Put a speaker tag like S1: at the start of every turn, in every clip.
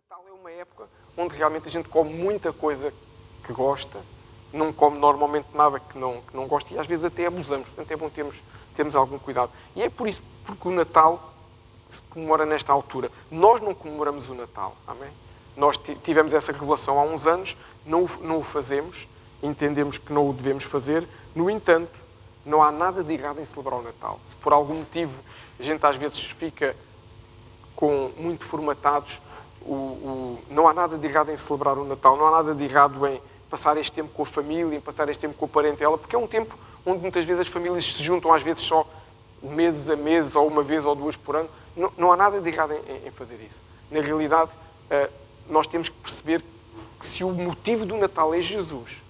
S1: Natal é uma época onde realmente a gente come muita coisa que gosta, não come normalmente nada que não gosta e às vezes até abusamos. Portanto, é bom termos algum cuidado. E é por isso, porque o Natal se comemora nesta altura. Nós não comemoramos o Natal, amém? Nós tivemos essa revelação há uns anos, não o fazemos, entendemos que não o devemos fazer. No entanto, não há nada de errado em celebrar o Natal. Se por algum motivo a gente às vezes fica muito formatados, não há nada de errado em celebrar o Natal, não há nada de errado em passar este tempo com a família, em passar este tempo com a parentela, porque é um tempo onde muitas vezes as famílias se juntam, às vezes só meses a meses, ou uma vez ou duas por ano. Não há nada de errado em fazer isso. Na realidade, nós temos que perceber que se o motivo do Natal é Jesus,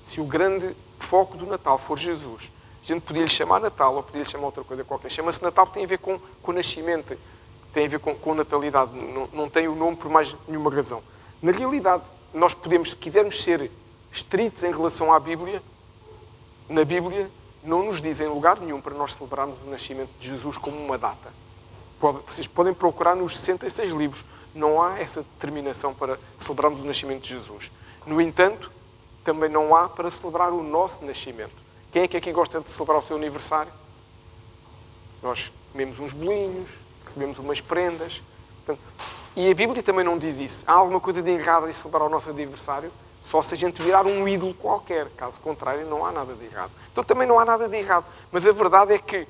S1: se o grande foco do Natal for Jesus, a gente podia lhe chamar Natal ou podia lhe chamar outra coisa qualquer. Chama-se Natal porque tem a ver com o nascimento, tem a ver com natalidade, não tem o nome por mais nenhuma razão. Na realidade, nós podemos, se quisermos ser estritos em relação à Bíblia, na Bíblia não nos diz em lugar nenhum para nós celebrarmos o nascimento de Jesus como uma data. Vocês podem procurar nos 66 livros, não há essa determinação para celebrarmos o nascimento de Jesus. No entanto, também não há para celebrar o nosso nascimento. Quem é que aqui gosta de celebrar o seu aniversário? Nós comemos uns bolinhos, recebemos umas prendas. Portanto, e a Bíblia também não diz isso. Há alguma coisa de errado em celebrar o nosso aniversário? Só se a gente virar um ídolo qualquer. Caso contrário, não há nada de errado. Então também não há nada de errado. Mas a verdade é que,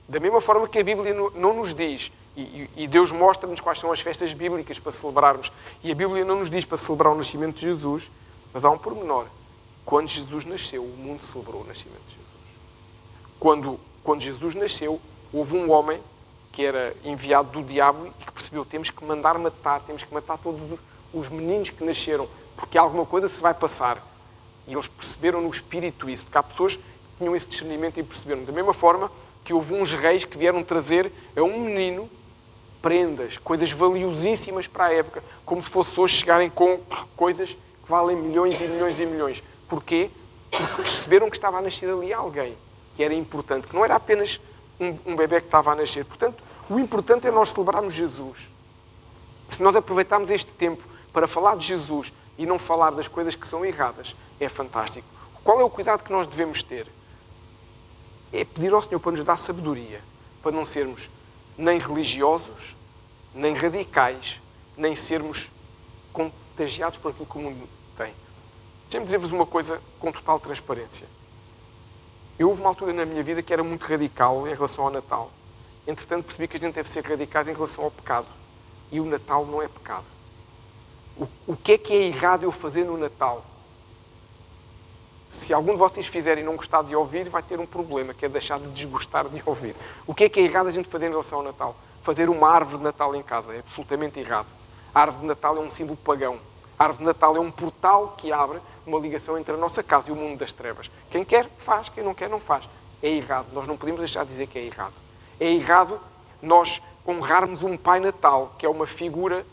S1: da mesma forma que a Bíblia não nos diz, e Deus mostra-nos quais são as festas bíblicas para celebrarmos, e a Bíblia não nos diz para celebrar o nascimento de Jesus, mas há um pormenor. Quando Jesus nasceu, o mundo celebrou o nascimento de Jesus. Quando Jesus nasceu, houve um homem que era enviado do diabo e que percebeu: temos que matar todos os meninos que nasceram, porque alguma coisa se vai passar. E eles perceberam no espírito isso, porque há pessoas que tinham esse discernimento e perceberam. Da mesma forma que houve uns reis que vieram trazer a um menino prendas, coisas valiosíssimas para a época, como se fosse hoje chegarem com coisas que valem milhões e milhões e milhões. Porquê? Porque perceberam que estava a nascer ali alguém que era importante, que não era apenas um bebê que estava a nascer. Portanto, o importante é nós celebrarmos Jesus. Se nós aproveitarmos este tempo para falar de Jesus e não falar das coisas que são erradas, é fantástico. Qual é o cuidado que nós devemos ter? É pedir ao Senhor para nos dar sabedoria, para não sermos nem religiosos, nem radicais, nem sermos contagiados por aquilo que o mundo tem. Deixem-me dizer-vos uma coisa com total transparência. Houve uma altura na minha vida que era muito radical em relação ao Natal. Entretanto, percebi que a gente deve ser radical em relação ao pecado. E o Natal não é pecado. O que é errado eu fazer no Natal? Se algum de vocês fizerem e não gostar de ouvir, vai ter um problema, que é deixar de desgostar de ouvir. O que é errado a gente fazer em relação ao Natal? Fazer uma árvore de Natal em casa é absolutamente errado. A árvore de Natal é um símbolo pagão. A árvore de Natal é um portal que abre uma ligação entre a nossa casa e o mundo das trevas. Quem quer, faz. Quem não quer, não faz. É errado. Nós não podemos deixar de dizer que é errado. É errado nós honrarmos um Pai Natal, que é uma figura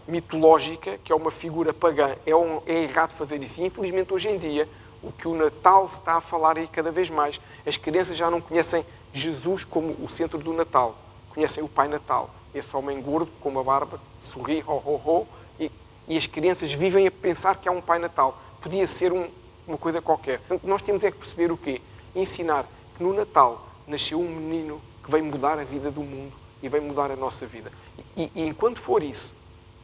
S1: mitológica, que é uma figura pagã. É errado fazer isso. E, infelizmente, hoje em dia, o que o Natal está a falar aí cada vez mais, as crianças já não conhecem Jesus como o centro do Natal. Conhecem o Pai Natal. Esse homem gordo, com uma barba, sorri, ho, ho, ho, e as crianças vivem a pensar que há um Pai Natal. Podia ser uma coisa qualquer. Portanto, nós temos é que perceber o quê? Ensinar que no Natal nasceu um menino que veio mudar a vida do mundo e veio mudar a nossa vida. E enquanto for isso,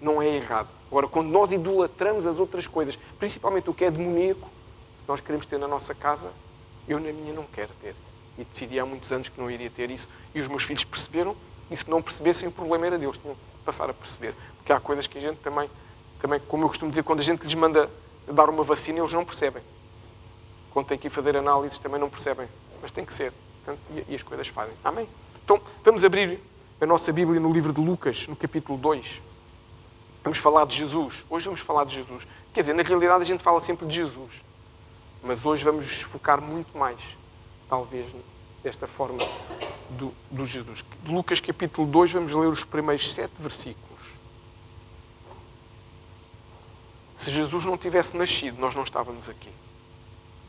S1: não é errado. Agora, quando nós idolatramos as outras coisas, principalmente o que é demoníaco, se nós queremos ter na nossa casa, eu na minha não quero ter. E decidi há muitos anos que não iria ter isso. E os meus filhos perceberam, e se não percebessem, o problema era deles. Tinham que passar a perceber. Porque há coisas que a gente também, como eu costumo dizer, quando a gente lhes manda dar uma vacina, eles não percebem. Quando tem que ir fazer análises, também não percebem. Mas tem que ser. Portanto, e as coisas fazem. Amém? Então, vamos abrir a nossa Bíblia no livro de Lucas, no capítulo 2. Vamos falar de Jesus. Hoje vamos falar de Jesus. Quer dizer, na realidade a gente fala sempre de Jesus. Mas hoje vamos focar muito mais, talvez, desta forma do Jesus. De Lucas capítulo 2, vamos ler os primeiros 7 versículos. Se Jesus não tivesse nascido, nós não estávamos aqui.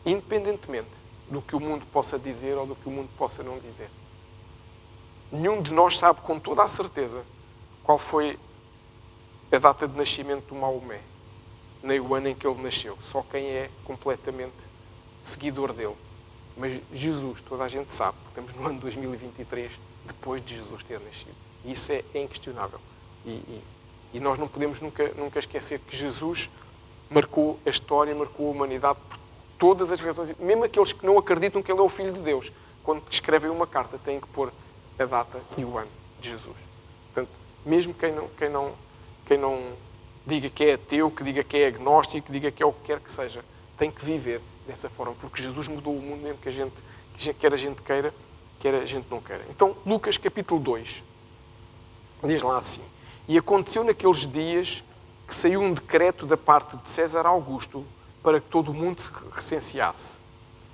S1: Independentemente do que o mundo possa dizer ou do que o mundo possa não dizer. Nenhum de nós sabe com toda a certeza qual foi a data de nascimento do Maomé, nem o ano em que ele nasceu. Só quem é completamente seguidor dele. Mas Jesus, toda a gente sabe, que estamos no ano 2023, depois de Jesus ter nascido. E isso é inquestionável. E nós não podemos nunca esquecer que Jesus marcou a história, marcou a humanidade por todas as razões. Mesmo aqueles que não acreditam que ele é o Filho de Deus, quando escrevem uma carta, têm que pôr a data e o ano de Jesus. Portanto, mesmo quem não diga que é ateu, que diga que é agnóstico, que diga que é o que quer que seja, tem que viver dessa forma, porque Jesus mudou o mundo mesmo quer a gente queira, quer a gente não queira. Então, Lucas capítulo 2, diz lá assim: E aconteceu naqueles dias que saiu um decreto da parte de César Augusto para que todo o mundo se recenseasse.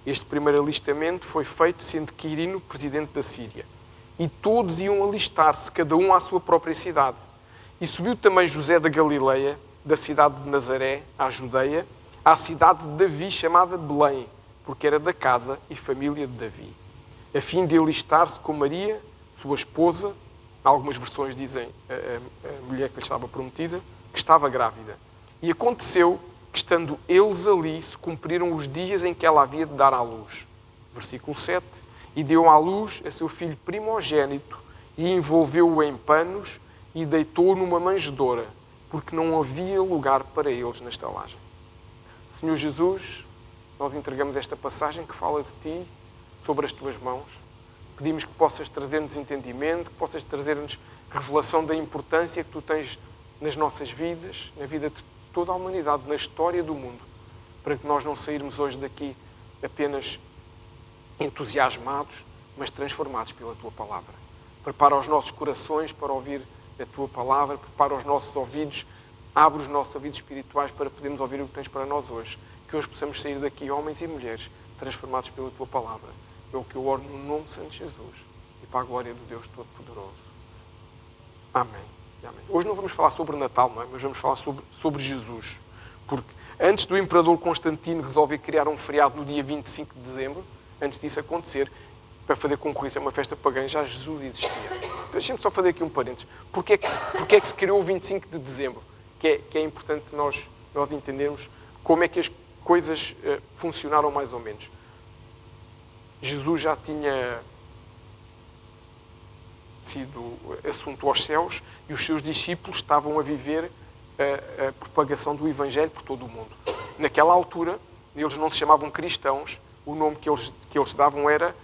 S1: Este primeiro alistamento foi feito sendo Quirino presidente da Síria. E todos iam alistar-se, cada um à sua própria cidade. E subiu também José da Galileia, da cidade de Nazaré, à Judeia, à cidade de Davi, chamada Belém, porque era da casa e família de Davi, a fim de alistar-se com Maria, sua esposa, algumas versões dizem a mulher que lhe estava prometida, que estava grávida. E aconteceu que, estando eles ali, se cumpriram os dias em que ela havia de dar à luz. Versículo 7. E deu à luz a seu filho primogênito, e envolveu-o em panos, e deitou-o numa manjedoura, porque não havia lugar para eles na estalagem. Senhor Jesus, nós entregamos esta passagem que fala de Ti, sobre as Tuas mãos. Pedimos que possas trazer-nos entendimento, que possas trazer-nos revelação da importância que Tu tens nas nossas vidas, na vida de toda a humanidade, na história do mundo, para que nós não sairmos hoje daqui apenas entusiasmados, mas transformados pela Tua Palavra. Prepara os nossos corações para ouvir a Tua Palavra, prepara os nossos ouvidos, abre os nossos ouvidos espirituais para podermos ouvir o que Tens para nós hoje. Que hoje possamos sair daqui, homens e mulheres, transformados pela Tua Palavra. É o que eu oro no nome de Santo Jesus e para a glória do Deus Todo-Poderoso. Amém. Amém. Hoje não vamos falar sobre Natal, não é? Mas vamos falar sobre Jesus. Porque antes do imperador Constantino resolver criar um feriado no dia 25 de dezembro, antes disso acontecer, para fazer concorrência a uma festa pagã, já Jesus existia. Então, deixem-me só fazer aqui um parênteses. Porquê é que se criou o 25 de dezembro? Que é importante nós entendermos como é que as coisas funcionaram mais ou menos. Jesus já tinha sido assunto aos céus e os seus discípulos estavam a viver a propagação do Evangelho por todo o mundo. Naquela altura, eles não se chamavam cristãos, o nome que eles davam era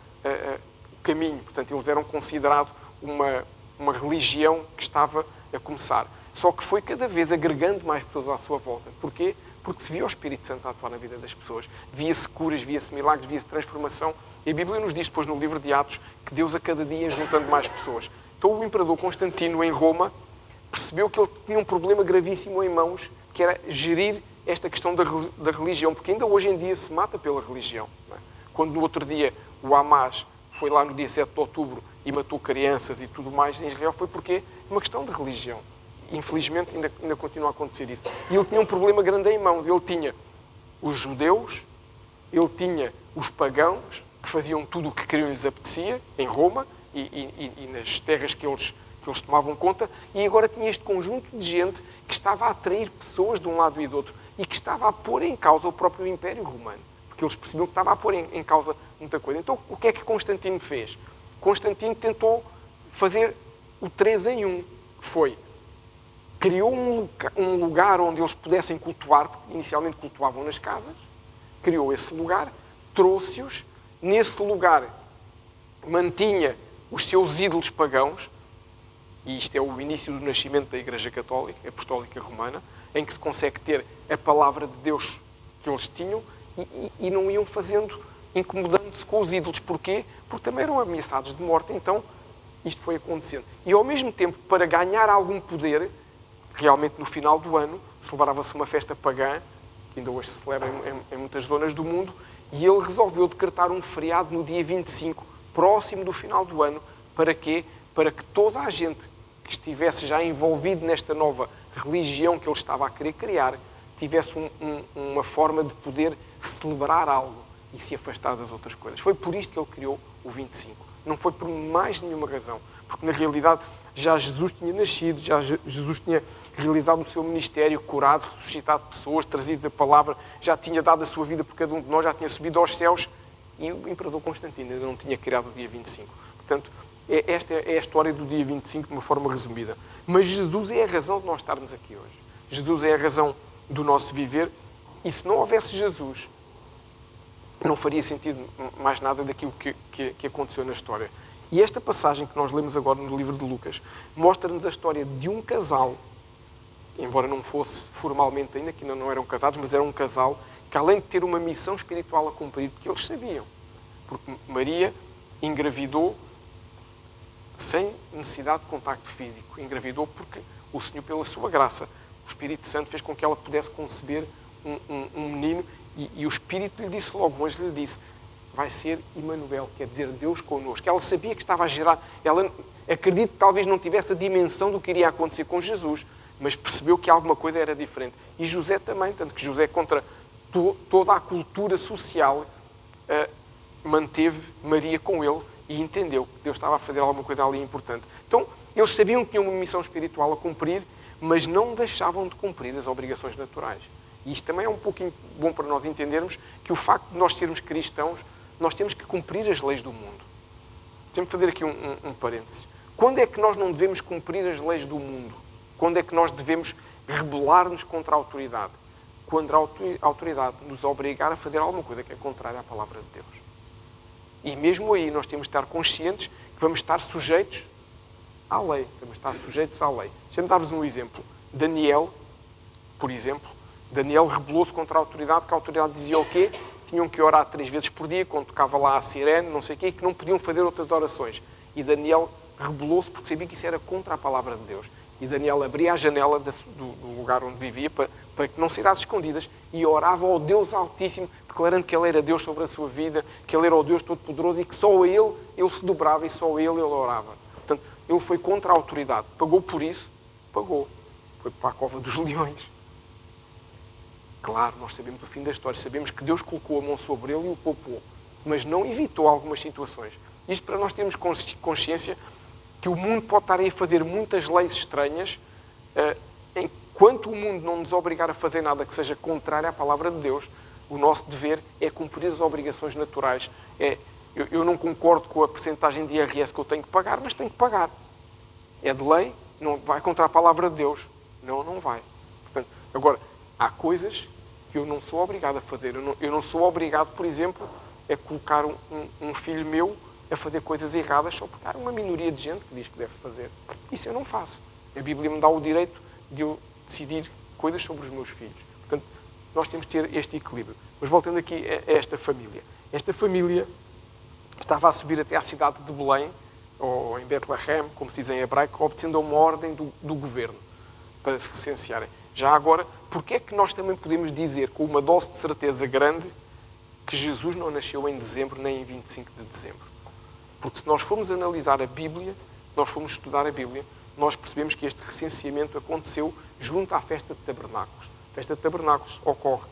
S1: o caminho. Portanto, eles eram considerados uma religião que estava a começar. Só que foi cada vez agregando mais pessoas à sua volta. Porquê? Porque se via o Espírito Santo a atuar na vida das pessoas. Via-se curas, via-se milagres, via-se transformação. E a Bíblia nos diz depois no livro de Atos que Deus a cada dia ia juntando mais pessoas. Então o imperador Constantino, em Roma, percebeu que ele tinha um problema gravíssimo em mãos, que era gerir esta questão da religião, porque ainda hoje em dia se mata pela religião. Não é? Quando no outro dia o Hamas foi lá no dia 7 de outubro e matou crianças e tudo mais em Israel, foi porque é uma questão de religião. Infelizmente ainda continua a acontecer isso. E ele tinha um problema grande em mãos. Ele tinha os judeus, ele tinha os pagãos, que faziam tudo o que queriam e lhes apetecia, em Roma e nas terras que eles tomavam conta, e agora tinha este conjunto de gente que estava a atrair pessoas de um lado e do outro e que estava a pôr em causa o próprio Império Romano, porque eles percebiam que estava a pôr em causa muita coisa. Então, o que é que Constantino fez? Constantino tentou fazer o 3 em 1, que foi, criou um lugar onde eles pudessem cultuar, porque inicialmente cultuavam nas casas, criou esse lugar, trouxe-os, nesse lugar mantinha os seus ídolos pagãos, e isto é o início do nascimento da Igreja Católica, Apostólica Romana, em que se consegue ter a palavra de Deus que eles tinham e não iam fazendo, incomodando-se com os ídolos. Porquê? Porque também eram ameaçados de morte, então isto foi acontecendo. E ao mesmo tempo, para ganhar algum poder, realmente no final do ano, celebrava-se uma festa pagã, que ainda hoje se celebra em muitas zonas do mundo, e ele resolveu decretar um feriado no dia 25, próximo do final do ano. Para quê? Para que toda a gente que estivesse já envolvido nesta nova religião que ele estava a querer criar, tivesse uma forma de poder celebrar algo e se afastar das outras coisas. Foi por isto que ele criou o 25. Não foi por mais nenhuma razão. Porque, na realidade, já Jesus tinha nascido, já Jesus tinha realizado o seu ministério, curado, ressuscitado pessoas, trazido a palavra, já tinha dado a sua vida por cada um de nós, já tinha subido aos céus e o imperador Constantino ainda não tinha criado o dia 25. Portanto, esta é a história do dia 25 de uma forma resumida. Mas Jesus é a razão de nós estarmos aqui hoje. Jesus é a razão do nosso viver e se não houvesse Jesus, não faria sentido mais nada daquilo que aconteceu na história. E esta passagem que nós lemos agora no livro de Lucas mostra-nos a história de um casal, embora não fosse formalmente ainda, que ainda não eram casados, mas era um casal que, além de ter uma missão espiritual a cumprir, porque eles sabiam, porque Maria engravidou sem necessidade de contacto físico, engravidou porque o Senhor, pela sua graça, o Espírito Santo fez com que ela pudesse conceber um menino e o Espírito lhe disse logo, o anjo lhe disse, vai ser Emanuel, quer dizer Deus connosco. Ela sabia que estava a gerar, ela acredito que talvez não tivesse a dimensão do que iria acontecer com Jesus, mas percebeu que alguma coisa era diferente. E José também, tanto que José, contra toda a cultura social, manteve Maria com ele e entendeu que Deus estava a fazer alguma coisa ali importante. Então, eles sabiam que tinham uma missão espiritual a cumprir, mas não deixavam de cumprir as obrigações naturais. E isto também é um pouquinho bom para nós entendermos que o facto de nós sermos cristãos, nós temos que cumprir as leis do mundo. Deixa-me fazer aqui um parênteses. Quando é que nós não devemos cumprir as leis do mundo? Quando é que nós devemos rebelar-nos contra a autoridade? Quando a autoridade nos obrigar a fazer alguma coisa que é contrária à palavra de Deus. E mesmo aí nós temos de estar conscientes que vamos estar sujeitos à lei. Vamos estar sujeitos à lei. Deixa-me dar-vos um exemplo. Daniel, por exemplo, Daniel rebelou-se contra a autoridade, que a autoridade dizia o quê? Tinham que orar 3 vezes por dia, quando tocava lá a sirene, não sei o quê, e que não podiam fazer outras orações. E Daniel rebelou-se porque sabia que isso era contra a palavra de Deus. E Daniel abria a janela do lugar onde vivia para que não se às escondidas e orava ao Deus Altíssimo, declarando que Ele era Deus sobre a sua vida, que Ele era o Deus Todo-Poderoso e que só a Ele se dobrava e só a Ele orava. Portanto, ele foi contra a autoridade. Pagou por isso? Pagou. Foi para a cova dos leões. Claro, nós sabemos o fim da história. Sabemos que Deus colocou a mão sobre ele e o poupou. Mas não evitou algumas situações. Isto para nós termos consciência que o mundo pode estar aí a fazer muitas leis estranhas, enquanto o mundo não nos obrigar a fazer nada que seja contrário à palavra de Deus, o nosso dever é cumprir as obrigações naturais. Eu não concordo com a percentagem de IRS que eu tenho que pagar, mas tenho que pagar. É de lei, não vai contra a palavra de Deus. Não vai. Portanto, agora, há coisas que eu não sou obrigado a fazer. Eu não sou obrigado, por exemplo, a colocar um filho meu a fazer coisas erradas só porque há uma minoria de gente que diz que deve fazer. Isso eu não faço. A Bíblia me dá o direito de eu decidir coisas sobre os meus filhos. Portanto, nós temos de ter este equilíbrio. Mas voltando aqui a esta família. Esta família estava a subir até à cidade de Belém, ou em Betlehem, como se diz em hebraico, obtendo uma ordem do governo para se recensearem. Já agora, porque é que nós também podemos dizer, com uma dose de certeza grande, que Jesus não nasceu em dezembro nem em 25 de dezembro? Porque se nós formos analisar a Bíblia, nós formos estudar a Bíblia, nós percebemos que este recenseamento aconteceu junto à festa de tabernáculos. A festa de tabernáculos ocorre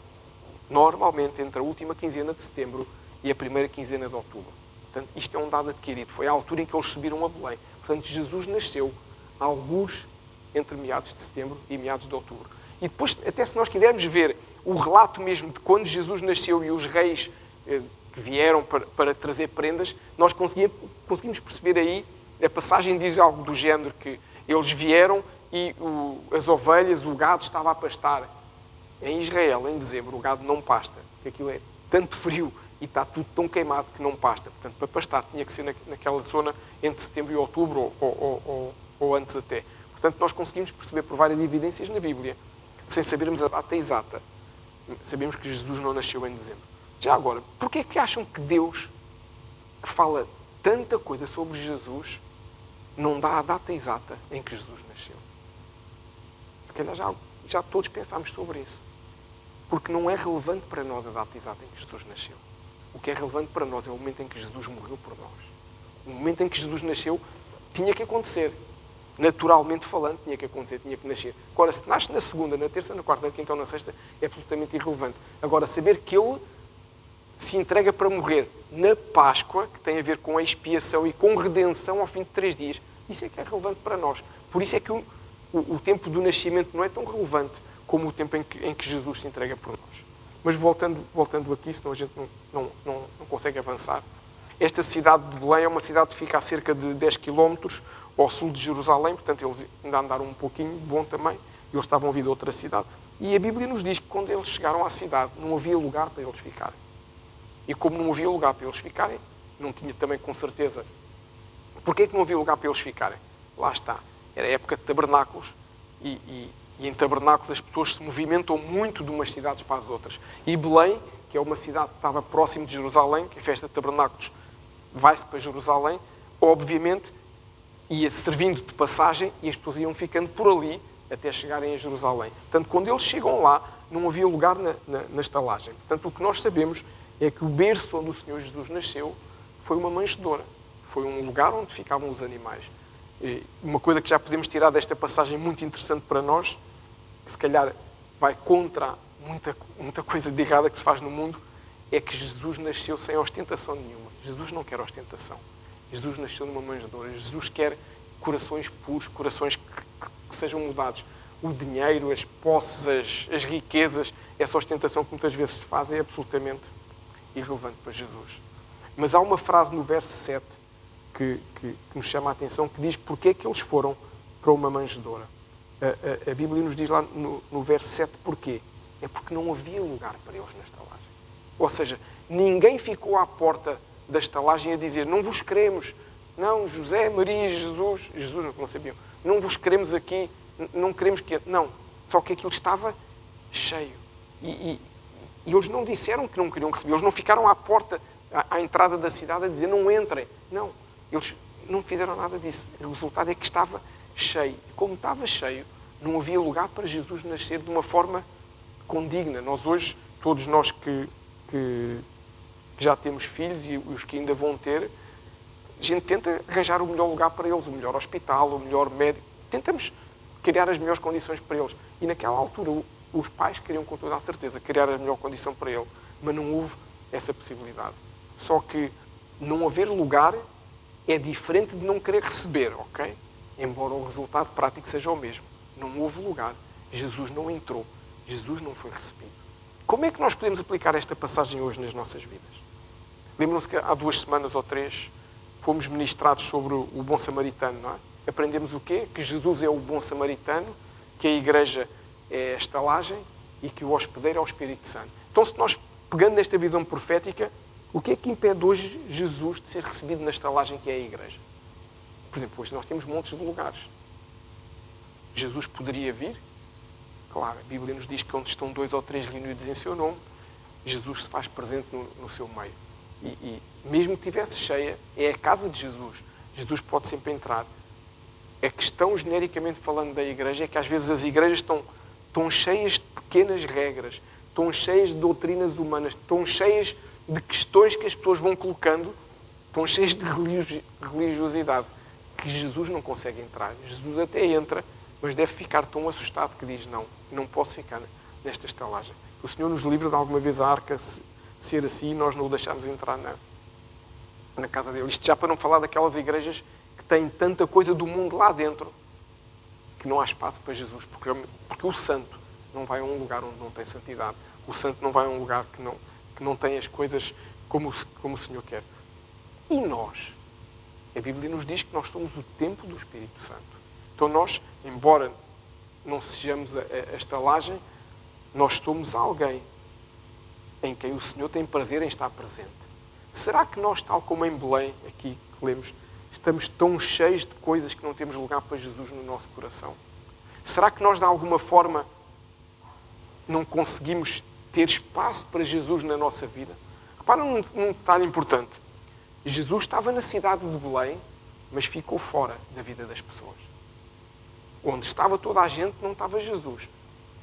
S1: normalmente entre a última quinzena de setembro e a primeira quinzena de outubro. Portanto, isto é um dado adquirido. Foi a altura em que eles subiram a Belém. Portanto, Jesus nasceu alguns entre meados de setembro e meados de outubro. E depois, até se nós quisermos ver o relato mesmo de quando Jesus nasceu e os reis que vieram para trazer prendas, nós conseguimos perceber aí, a passagem diz algo do género que eles vieram e as ovelhas, o gado estava a pastar. Em Israel, em dezembro, o gado não pasta, porque aquilo é tanto frio e está tudo tão queimado que não pasta. Portanto, para pastar tinha que ser naquela zona entre setembro e outubro ou antes até. Portanto, nós conseguimos perceber por várias evidências na Bíblia, sem sabermos a data exata. Sabemos que Jesus não nasceu em dezembro. Já agora, porquê é que acham que Deus, que fala tanta coisa sobre Jesus, não dá a data exata em que Jesus nasceu? Se calhar já todos pensámos sobre isso. Porque não é relevante para nós a data exata em que Jesus nasceu. O que é relevante para nós é o momento em que Jesus morreu por nós. O momento em que Jesus nasceu tinha que acontecer. Naturalmente falando, tinha que acontecer, tinha que nascer. Agora, se nasce na segunda, na terça, na quarta, na quinta ou na sexta, é absolutamente irrelevante. Agora, saber que ele se entrega para morrer na Páscoa, que tem a ver com a expiação e com redenção ao fim de 3 dias. Isso é que é relevante para nós. Por isso é que o tempo do nascimento não é tão relevante como o tempo em que Jesus se entrega por nós. Mas voltando aqui, senão a gente não consegue avançar. Esta cidade de Belém é uma cidade que fica a cerca de 10 km ao sul de Jerusalém, portanto eles ainda andaram um pouquinho, bom também, eles estavam a vir de outra cidade. E a Bíblia nos diz que quando eles chegaram à cidade não havia lugar para eles ficarem. E como não havia lugar para eles ficarem, não tinha também com certeza. Porquê que não havia lugar para eles ficarem? Lá está. Era a época de tabernáculos e em tabernáculos as pessoas se movimentam muito de umas cidades para as outras. E Belém, que é uma cidade que estava próximo de Jerusalém, que a festa de tabernáculos vai-se para Jerusalém, obviamente ia servindo de passagem e as pessoas iam ficando por ali até chegarem a Jerusalém. Portanto, quando eles chegam lá, não havia lugar na estalagem. Portanto, o que nós sabemos é que o berço onde o Senhor Jesus nasceu foi uma manjedoura. Foi um lugar onde ficavam os animais. E uma coisa que já podemos tirar desta passagem muito interessante para nós, que se calhar vai contra muita coisa de errada que se faz no mundo, é que Jesus nasceu sem ostentação nenhuma. Jesus não quer ostentação. Jesus nasceu numa manjedoura. Jesus quer corações puros, corações que sejam mudados. O dinheiro, as posses, as riquezas, essa ostentação que muitas vezes se faz é absolutamente irrelevante para Jesus. Mas há uma frase no verso 7 que nos chama a atenção, que diz porque é que eles foram para uma manjedoura. A Bíblia nos diz lá no verso 7 porquê. É porque não havia lugar para eles na estalagem. Ou seja, ninguém ficou à porta da estalagem a dizer não vos queremos, não, José, Maria, Jesus não sabiam, não vos queremos aqui, não queremos que... Não, só que aquilo estava cheio. E eles não disseram que não queriam receber, eles não ficaram à porta, à entrada da cidade a dizer não entrem. Não, eles não fizeram nada disso. O resultado é que estava cheio. E como estava cheio, não havia lugar para Jesus nascer de uma forma condigna. Nós hoje, todos nós que já temos filhos e os que ainda vão ter, a gente tenta arranjar o melhor lugar para eles, o melhor hospital, o melhor médico. Tentamos criar as melhores condições para eles. E naquela altura, os pais queriam com toda a certeza criar a melhor condição para ele, mas não houve essa possibilidade. Só que não haver lugar é diferente de não querer receber, ok? Embora o resultado prático seja o mesmo. Não houve lugar. Jesus não entrou. Jesus não foi recebido. Como é que nós podemos aplicar esta passagem hoje nas nossas vidas? Lembram-se que há 2 semanas ou 3 fomos ministrados sobre o bom samaritano, não é? Aprendemos o quê? Que Jesus é o bom samaritano, que a igreja é a estalagem e que o hospedeiro é o Espírito Santo. Então, se nós, pegando nesta visão profética, o que é que impede hoje Jesus de ser recebido na estalagem que é a igreja? Por exemplo, hoje nós temos montes de lugares. Jesus poderia vir? Claro, a Bíblia nos diz que onde estão 2 ou 3 reunidos em seu nome, Jesus se faz presente no seu meio. E mesmo que estivesse cheia, é a casa de Jesus. Jesus pode sempre entrar. A questão, genericamente falando da igreja, é que às vezes as igrejas estão cheias de pequenas regras, estão cheias de doutrinas humanas, estão cheias de questões que as pessoas vão colocando, estão cheias de religiosidade, que Jesus não consegue entrar. Jesus até entra, mas deve ficar tão assustado que diz, não posso ficar nesta estalagem. O Senhor nos livra de alguma vez a arca ser assim e nós não o deixarmos entrar na casa dele. Isto já para não falar daquelas igrejas que têm tanta coisa do mundo lá dentro que não há espaço para Jesus, porque o santo não vai a um lugar onde não tem santidade. O santo não vai a um lugar que não tem as coisas como o Senhor quer. E nós? A Bíblia nos diz que nós somos o templo do Espírito Santo. Então nós, embora não sejamos a estalagem, nós somos alguém em quem o Senhor tem prazer em estar presente. Será que nós, tal como em Belém, aqui que lemos, estamos tão cheios de coisas que não temos lugar para Jesus no nosso coração? Será que nós, de alguma forma, não conseguimos ter espaço para Jesus na nossa vida? Repara num detalhe importante. Jesus estava na cidade de Belém, mas ficou fora da vida das pessoas. Onde estava toda a gente, não estava Jesus.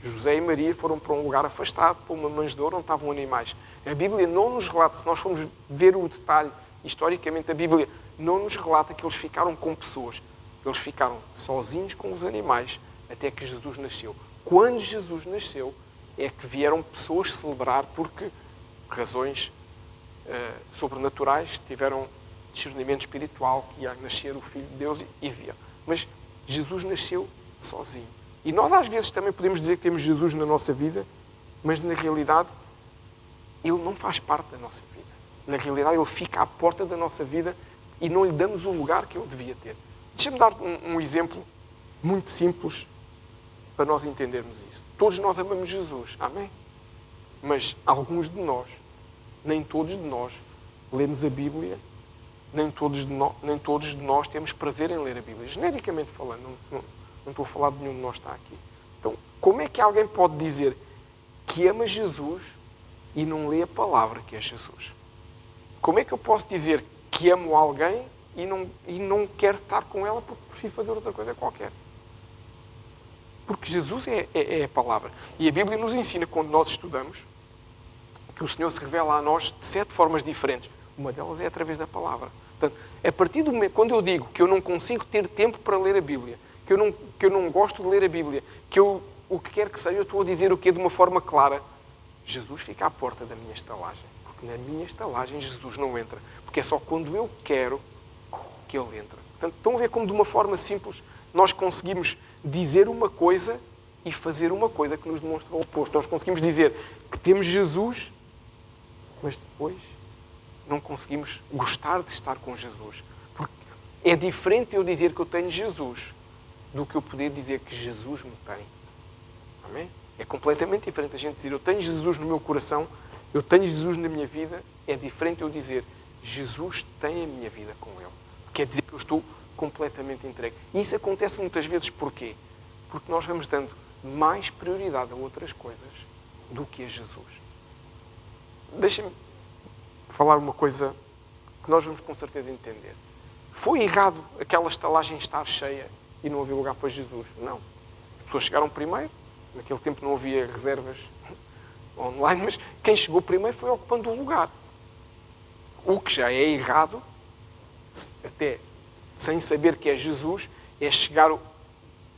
S1: José e Maria foram para um lugar afastado, para uma manjedoura onde estavam animais. A Bíblia não nos relata, se nós formos ver o detalhe, historicamente, a Bíblia não nos relata que eles ficaram com pessoas. Eles ficaram sozinhos com os animais até que Jesus nasceu. Quando Jesus nasceu, é que vieram pessoas celebrar porque razões sobrenaturais, tiveram discernimento espiritual, que ia nascer o Filho de Deus e via. Mas Jesus nasceu sozinho. E nós às vezes também podemos dizer que temos Jesus na nossa vida, mas na realidade ele não faz parte da nossa vida. Na realidade ele fica à porta da nossa vida e não lhe damos o lugar que ele devia ter. Deixa-me dar um exemplo muito simples para nós entendermos isso. Todos nós amamos Jesus, amém? Mas alguns de nós, nem todos de nós, lemos a Bíblia, nem todos de nós temos prazer em ler a Bíblia. Genericamente falando, não estou a falar de nenhum de nós está aqui. Então, como é que alguém pode dizer que ama Jesus e não lê a palavra que é Jesus? Como é que eu posso dizer que amo alguém e não quero estar com ela porque prefiro fazer outra coisa qualquer? Porque Jesus é a palavra. E a Bíblia nos ensina, quando nós estudamos, que o Senhor se revela a nós de 7 formas diferentes. Uma delas é através da palavra. Portanto, a partir do momento, quando eu digo que eu não consigo ter tempo para ler a Bíblia, que eu não gosto de ler a Bíblia, o que quer que seja, eu estou a dizer o quê de uma forma clara? Jesus fica à porta da minha estalagem. Porque na minha estalagem Jesus não entra. Porque é só quando eu quero que Ele entra. Portanto, estão a ver como de uma forma simples nós conseguimos dizer uma coisa e fazer uma coisa que nos demonstra o oposto. Nós conseguimos dizer que temos Jesus, mas depois não conseguimos gostar de estar com Jesus. Porque é diferente eu dizer que eu tenho Jesus do que eu poder dizer que Jesus me tem. Amém? É completamente diferente a gente dizer eu tenho Jesus no meu coração, eu tenho Jesus na minha vida. É diferente eu dizer Jesus tem a minha vida com Ele. Quer dizer que eu estou completamente entregue. E isso acontece muitas vezes porquê? Porque nós vamos dando mais prioridade a outras coisas do que a Jesus. Deixem-me falar uma coisa que nós vamos com certeza entender. Foi errado aquela estalagem estar cheia e não havia lugar para Jesus? Não. As pessoas chegaram primeiro. Naquele tempo não havia reservas online, mas quem chegou primeiro foi ocupando o lugar. O que já é errado, até sem saber que é Jesus, é chegar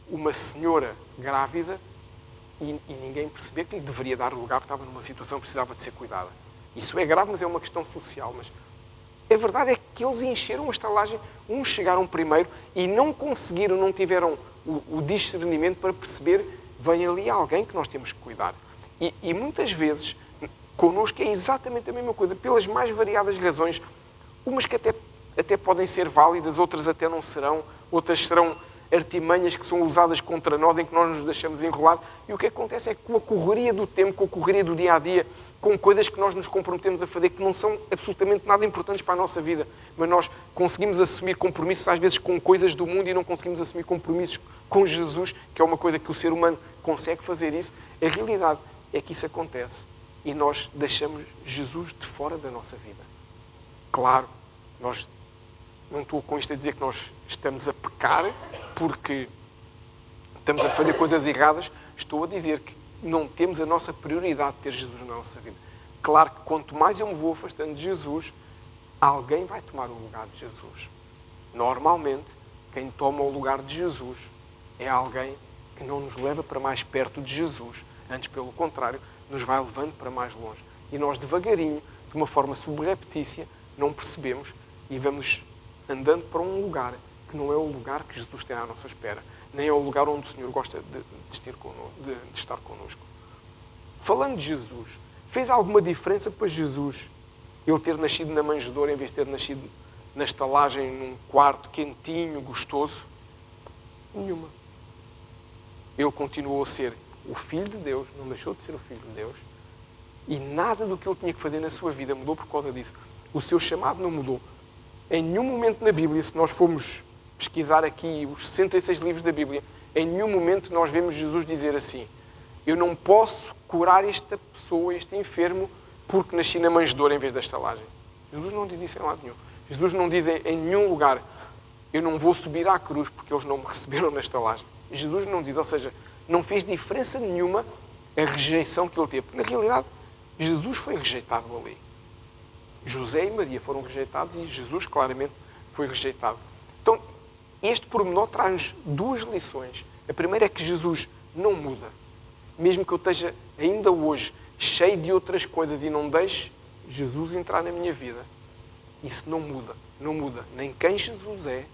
S1: uma senhora grávida e ninguém perceber que lhe deveria dar lugar, porque estava numa situação que precisava de ser cuidada. Isso é grave, mas é uma questão social. Mas a verdade é que eles encheram a estalagem, uns chegaram primeiro e não conseguiram, não tiveram o discernimento para perceber vem ali alguém que nós temos que cuidar. E muitas vezes, connosco é exatamente a mesma coisa, pelas mais variadas razões, umas que até podem ser válidas, outras até não serão, outras serão artimanhas que são usadas contra nós, em que nós nos deixamos enrolar. E o que acontece é que com a correria do tempo, com a correria do dia-a-dia, com coisas que nós nos comprometemos a fazer que não são absolutamente nada importantes para a nossa vida, mas nós conseguimos assumir compromissos às vezes com coisas do mundo e não conseguimos assumir compromissos com Jesus, que é uma coisa que o ser humano consegue fazer isso. A realidade é que isso acontece e nós deixamos Jesus de fora da nossa vida. Claro, nós não estou com isto a dizer que nós estamos a pecar porque estamos a fazer coisas erradas. Estou a dizer que não temos a nossa prioridade de ter Jesus na nossa vida. Claro que quanto mais eu me vou afastando de Jesus, alguém vai tomar o lugar de Jesus. Normalmente, quem toma o lugar de Jesus é alguém que não nos leva para mais perto de Jesus. Antes, pelo contrário, nos vai levando para mais longe. E nós, devagarinho, de uma forma subreptícia, não percebemos e vamos andando para um lugar que não é o lugar que Jesus tem à nossa espera. Nem é o lugar onde o Senhor gosta de estar connosco. Falando de Jesus, fez alguma diferença para Jesus ele ter nascido na manjedoura em vez de ter nascido na estalagem, num quarto quentinho, gostoso? Nenhuma. Ele continuou a ser o Filho de Deus, não deixou de ser o Filho de Deus, e nada do que ele tinha que fazer na sua vida mudou por causa disso. O seu chamado não mudou. Em nenhum momento na Bíblia, se nós formos pesquisar aqui os 66 livros da Bíblia, em nenhum momento nós vemos Jesus dizer assim: eu não posso curar esta pessoa, este enfermo, porque nasci na manjedoura em vez da estalagem. Jesus não diz isso em lado nenhum. Jesus não diz em nenhum lugar: eu não vou subir à cruz porque eles não me receberam na estalagem. Jesus não diz, ou seja, não fez diferença nenhuma a rejeição que ele teve. Porque, na realidade, Jesus foi rejeitado ali. José e Maria foram rejeitados e Jesus claramente foi rejeitado. Então, este pormenor traz-nos 2 lições. A primeira é que Jesus não muda. Mesmo que eu esteja ainda hoje cheio de outras coisas e não deixe Jesus entrar na minha vida, isso não muda. Não muda nem quem Jesus é,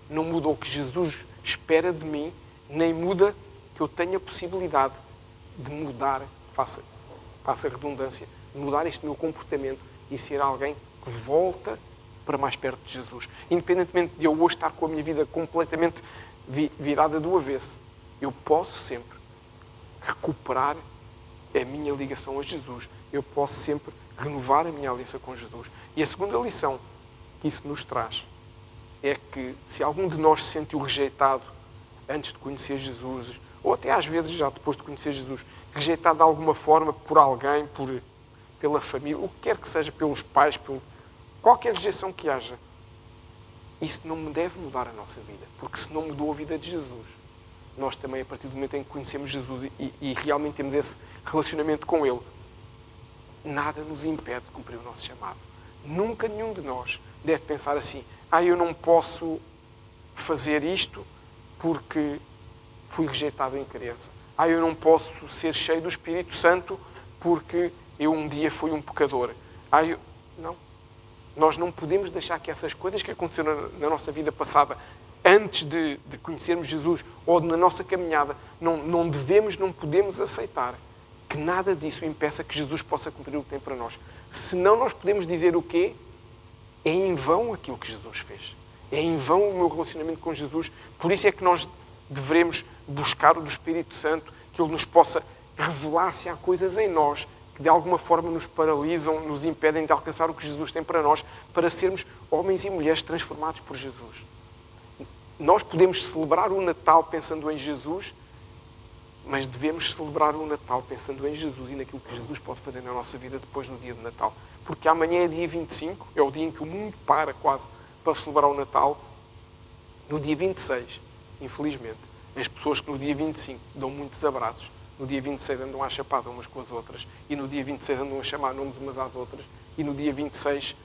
S1: não muda o que Jesus espera de mim, nem muda que eu tenha a possibilidade de mudar, faça a redundância, de mudar este meu comportamento e ser alguém que volta para mais perto de Jesus. Independentemente de eu hoje estar com a minha vida completamente virada do avesso, eu posso sempre recuperar a minha ligação a Jesus. Eu posso sempre renovar a minha aliança com Jesus. E a segunda lição que isso nos traz é que se algum de nós se sentiu rejeitado antes de conhecer Jesus, ou até às vezes já depois de conhecer Jesus, rejeitado de alguma forma por alguém, pela família, o que quer que seja, pelos pais, qualquer rejeição que haja, isso não deve mudar a nossa vida. Porque se não mudou a vida de Jesus, nós também, a partir do momento em que conhecemos Jesus e realmente temos esse relacionamento com Ele, nada nos impede de cumprir o nosso chamado. Nunca nenhum de nós deve pensar assim: eu não posso fazer isto porque fui rejeitado em criança. Eu não posso ser cheio do Espírito Santo porque eu um dia fui um pecador. Não. Nós não podemos deixar que essas coisas que aconteceram na nossa vida passada, antes de conhecermos Jesus, ou na nossa caminhada, não podemos aceitar que nada disso impeça que Jesus possa cumprir o que tem para nós. Senão nós podemos dizer o quê? É em vão aquilo que Jesus fez. É em vão o meu relacionamento com Jesus. Por isso é que nós devemos buscar o do Espírito Santo, que Ele nos possa revelar se há coisas em nós que de alguma forma nos paralisam, nos impedem de alcançar o que Jesus tem para nós, para sermos homens e mulheres transformados por Jesus. Nós podemos celebrar o Natal pensando em Jesus, mas devemos celebrar o Natal pensando em Jesus e naquilo que Jesus pode fazer na nossa vida depois no dia de Natal. Porque amanhã é dia 25, é o dia em que o mundo para quase para celebrar o Natal. No dia 26, infelizmente, as pessoas que no dia 25 dão muitos abraços, no dia 26 andam à chapada umas com as outras, e no dia 26 andam a chamar nomes umas às outras, e no dia 26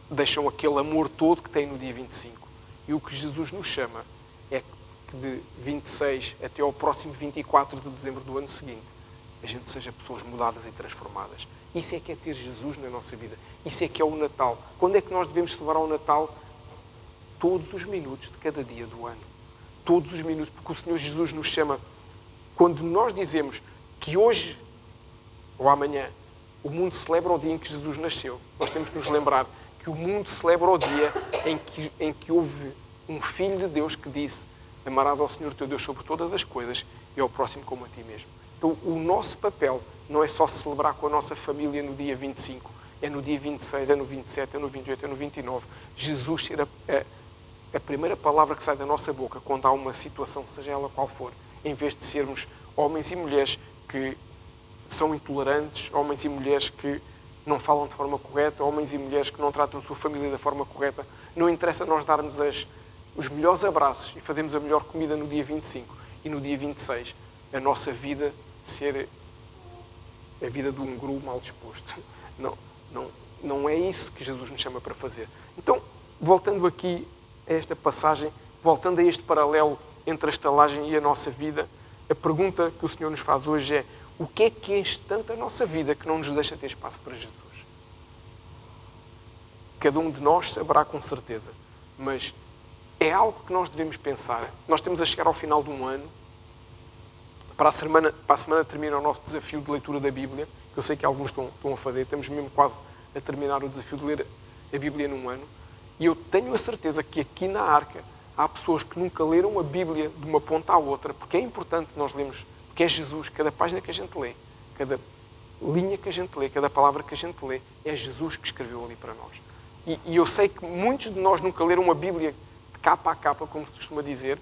S1: deixam aquele amor todo que têm no dia 25. E o que Jesus nos chama é que de 26 até ao próximo 24 de dezembro do ano seguinte, a gente seja pessoas mudadas e transformadas. Isso é que é ter Jesus na nossa vida. Isso é que é o Natal. Quando é que nós devemos celebrar o Natal? Todos os minutos de cada dia do ano. Todos os minutos, porque o Senhor Jesus nos chama. Quando nós dizemos que hoje ou amanhã o mundo celebra o dia em que Jesus nasceu, nós temos que nos lembrar que o mundo celebra o dia em que houve um Filho de Deus que disse: amarás ao Senhor teu Deus sobre todas as coisas e ao próximo como a ti mesmo. Então, o nosso papel não é só celebrar com a nossa família no dia 25, é no dia 26, é no 27, é no 28, é no 29. Jesus ser a primeira palavra que sai da nossa boca quando há uma situação, seja ela qual for, em vez de sermos homens e mulheres que são intolerantes, homens e mulheres que não falam de forma correta, homens e mulheres que não tratam a sua família da forma correta. Não interessa nós darmos os melhores abraços e fazermos a melhor comida no dia 25 e no dia 26, a nossa vida ser a vida de um guru mal disposto. Não é isso que Jesus nos chama para fazer. Então, voltando aqui a esta passagem, voltando a este paralelo entre a estalagem e a nossa vida, a pergunta que o Senhor nos faz hoje é: o que é enche tanto a nossa vida que não nos deixa ter espaço para Jesus? Cada um de nós saberá com certeza, mas é algo que nós devemos pensar. Nós estamos a chegar ao final de um ano. Para a semana termina o nosso desafio de leitura da Bíblia, que eu sei que alguns estão a fazer. Estamos mesmo quase a terminar o desafio de ler a Bíblia num ano. E eu tenho a certeza que aqui na Arca há pessoas que nunca leram a Bíblia de uma ponta à outra, porque é importante nós lermos, porque é Jesus. Cada página que a gente lê, cada linha que a gente lê, cada palavra que a gente lê, é Jesus que escreveu ali para nós. E eu sei que muitos de nós nunca leram a Bíblia de capa a capa, como se costuma dizer,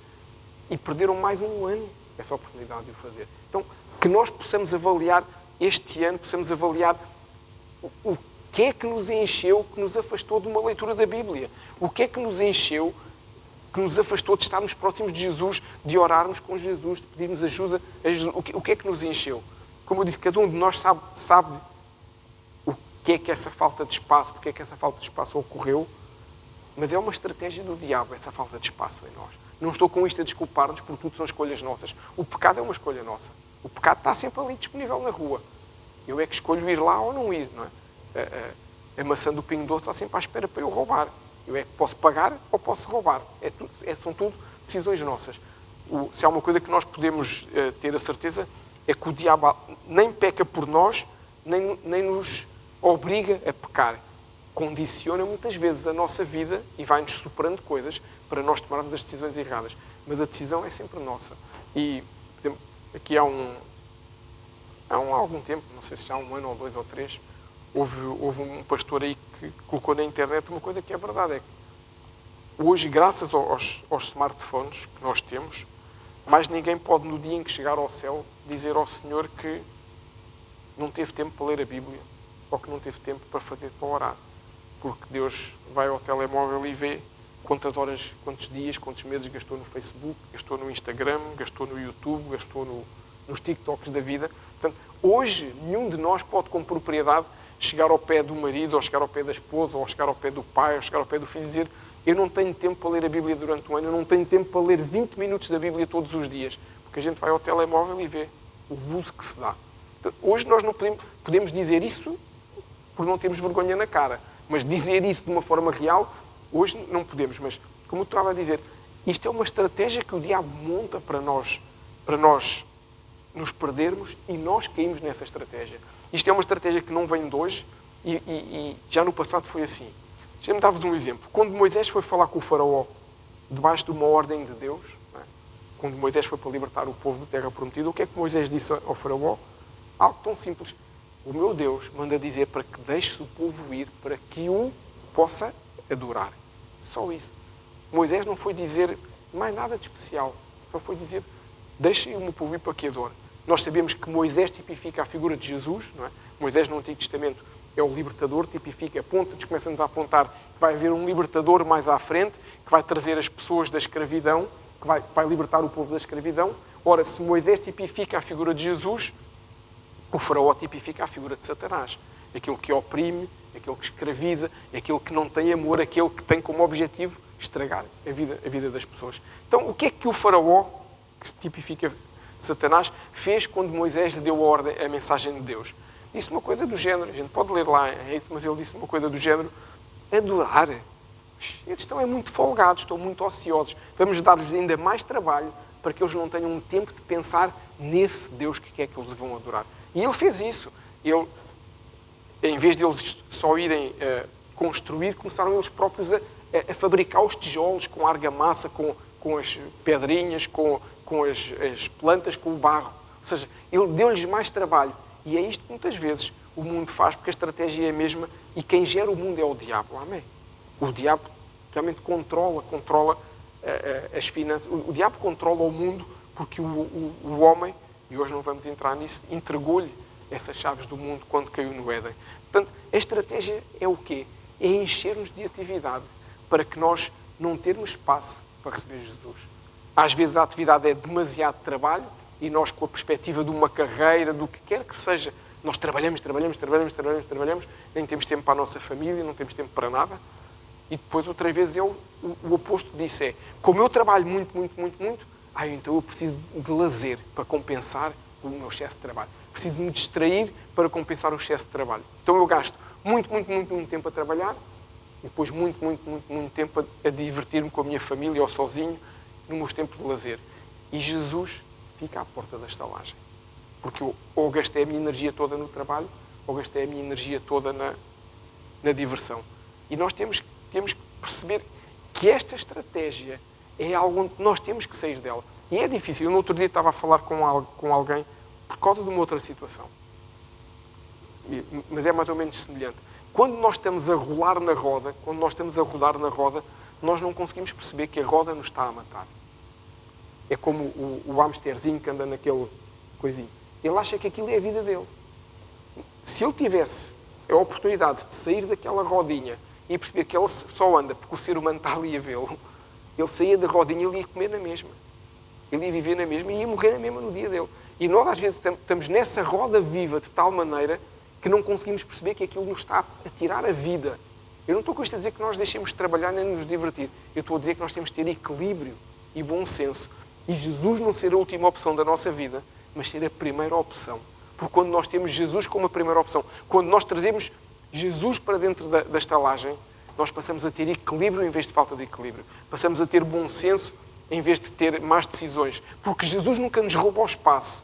S1: e perderam mais um ano essa oportunidade de o fazer. Então, que nós possamos avaliar este ano, possamos avaliar o que é que nos encheu, que nos afastou de uma leitura da Bíblia. O que é que nos encheu, que nos afastou de estarmos próximos de Jesus, de orarmos com Jesus, de pedirmos ajuda a Jesus. O que é que nos encheu? Como eu disse, cada um de nós sabe o que é que essa falta de espaço, porque é que essa falta de espaço ocorreu, mas é uma estratégia do diabo, essa falta de espaço em nós. Não estou com isto a desculpar-nos, porque tudo são escolhas nossas. O pecado é uma escolha nossa. O pecado está sempre ali disponível na rua. Eu é que escolho ir lá ou não ir, não é? a maçã do Pingo Doce está sempre à espera para eu roubar. Eu é que posso pagar ou posso roubar. São tudo decisões nossas. Se há uma coisa que nós podemos ter a certeza, é que o diabo nem peca por nós, nem nos obriga a pecar. Condiciona muitas vezes a nossa vida e vai-nos superando coisas para nós tomarmos as decisões erradas. Mas a decisão é sempre nossa. E, por exemplo, aqui há algum tempo, não sei se já há 1 ano ou 2 ou 3, houve um pastor aí que colocou na internet uma coisa que é verdade. É que hoje, graças aos smartphones que nós temos, mais ninguém pode, no dia em que chegar ao céu, dizer ao Senhor que não teve tempo para ler a Bíblia ou que não teve tempo para orar. Porque Deus vai ao telemóvel e vê quantas horas, quantos dias, quantos meses gastou no Facebook, gastou no Instagram, gastou no YouTube, gastou nos TikToks da vida. Portanto, hoje, nenhum de nós pode, com propriedade, chegar ao pé do marido, ou chegar ao pé da esposa, ou chegar ao pé do pai, ou chegar ao pé do filho e dizer: eu não tenho tempo para ler a Bíblia durante um ano, eu não tenho tempo para ler 20 minutos da Bíblia todos os dias. Porque a gente vai ao telemóvel e vê o uso que se dá. Portanto, hoje nós não podemos dizer isso por não termos vergonha na cara. Mas dizer isso de uma forma real, hoje não podemos. Mas, como eu estava a dizer, isto é uma estratégia que o diabo monta para nós nos perdermos e nós caímos nessa estratégia. Isto é uma estratégia que não vem de hoje e já no passado foi assim. Deixa-me dar-vos um exemplo. Quando Moisés foi falar com o faraó debaixo de uma ordem de Deus, não é? Quando Moisés foi para libertar o povo da terra prometida, o que é que Moisés disse ao faraó? Algo tão simples. O meu Deus manda dizer para que deixe o povo ir, para que o possa adorar. Só isso. Moisés não foi dizer mais nada de especial. Só foi dizer: deixem o meu povo ir para que adore. Nós sabemos que Moisés tipifica a figura de Jesus, não é? Moisés no Antigo Testamento é o libertador, tipifica, aponta-nos, começa-nos a apontar que vai haver um libertador mais à frente, que vai trazer as pessoas da escravidão, que vai libertar o povo da escravidão. Ora, se Moisés tipifica a figura de Jesus, o faraó tipifica a figura de Satanás. Aquele que oprime, aquele que escraviza, aquele que não tem amor, aquele que tem como objetivo estragar a vida das pessoas. Então, o que é que o faraó, que tipifica Satanás, fez quando Moisés lhe deu a ordem, a mensagem de Deus? Disse uma coisa do género, a gente pode ler lá, mas ele disse uma coisa do género: adorar. Eles estão muito folgados, estão muito ociosos. Vamos dar-lhes ainda mais trabalho para que eles não tenham um tempo de pensar nesse Deus que quer que eles vão adorar. E ele fez isso. Ele, em vez de eles só irem construir, começaram eles próprios a fabricar os tijolos com a argamassa, com as pedrinhas, com as plantas, com o barro. Ou seja, ele deu-lhes mais trabalho. E é isto que muitas vezes o mundo faz, porque a estratégia é a mesma e quem gera o mundo é o diabo. Amém? O diabo realmente controla as finanças. O diabo controla o mundo porque o homem, e hoje não vamos entrar nisso, entregou-lhe essas chaves do mundo quando caiu no Éden. Portanto, a estratégia é o quê? É encher-nos de atividade para que nós não termos espaço para receber Jesus. Às vezes a atividade é demasiado trabalho e nós, com a perspectiva de uma carreira, do que quer que seja, nós trabalhamos, nem temos tempo para a nossa família, não temos tempo para nada. E depois, outra vez, o oposto disso é: como eu trabalho muito, então eu preciso de lazer para compensar o meu excesso de trabalho. Preciso me distrair para compensar o excesso de trabalho. Então eu gasto muito tempo a trabalhar e depois muito tempo a divertir-me com a minha família ou sozinho no meu tempo de lazer. E Jesus fica à porta da estalagem. Porque eu ou gastei a minha energia toda no trabalho ou gastei a minha energia toda na diversão. E nós temos que perceber que esta estratégia é algo onde nós temos que sair dela. E é difícil. Eu no outro dia estava a falar com alguém por causa de uma outra situação. Mas é mais ou menos semelhante. Quando nós estamos a rolar na roda, quando nós estamos a rodar na roda, nós não conseguimos perceber que a roda nos está a matar. É como o hamsterzinho que anda naquele coisinho. Ele acha que aquilo é a vida dele. Se ele tivesse a oportunidade de sair daquela rodinha e perceber que ele só anda porque o ser humano está ali a vê-lo, ele saía da rodinha e ele ia comer na mesma. Ele ia viver na mesma e ia morrer na mesma no dia dele. E nós, às vezes, estamos nessa roda viva de tal maneira que não conseguimos perceber que aquilo nos está a tirar a vida. Eu não estou com isto a dizer que nós deixemos de trabalhar nem de nos divertir. Eu estou a dizer que nós temos de ter equilíbrio e bom senso. E Jesus não ser a última opção da nossa vida, mas ser a primeira opção. Porque quando nós temos Jesus como a primeira opção, quando nós trazemos Jesus para dentro da estalagem, nós passamos a ter equilíbrio em vez de falta de equilíbrio. Passamos a ter bom senso em vez de ter más decisões. Porque Jesus nunca nos rouba o espaço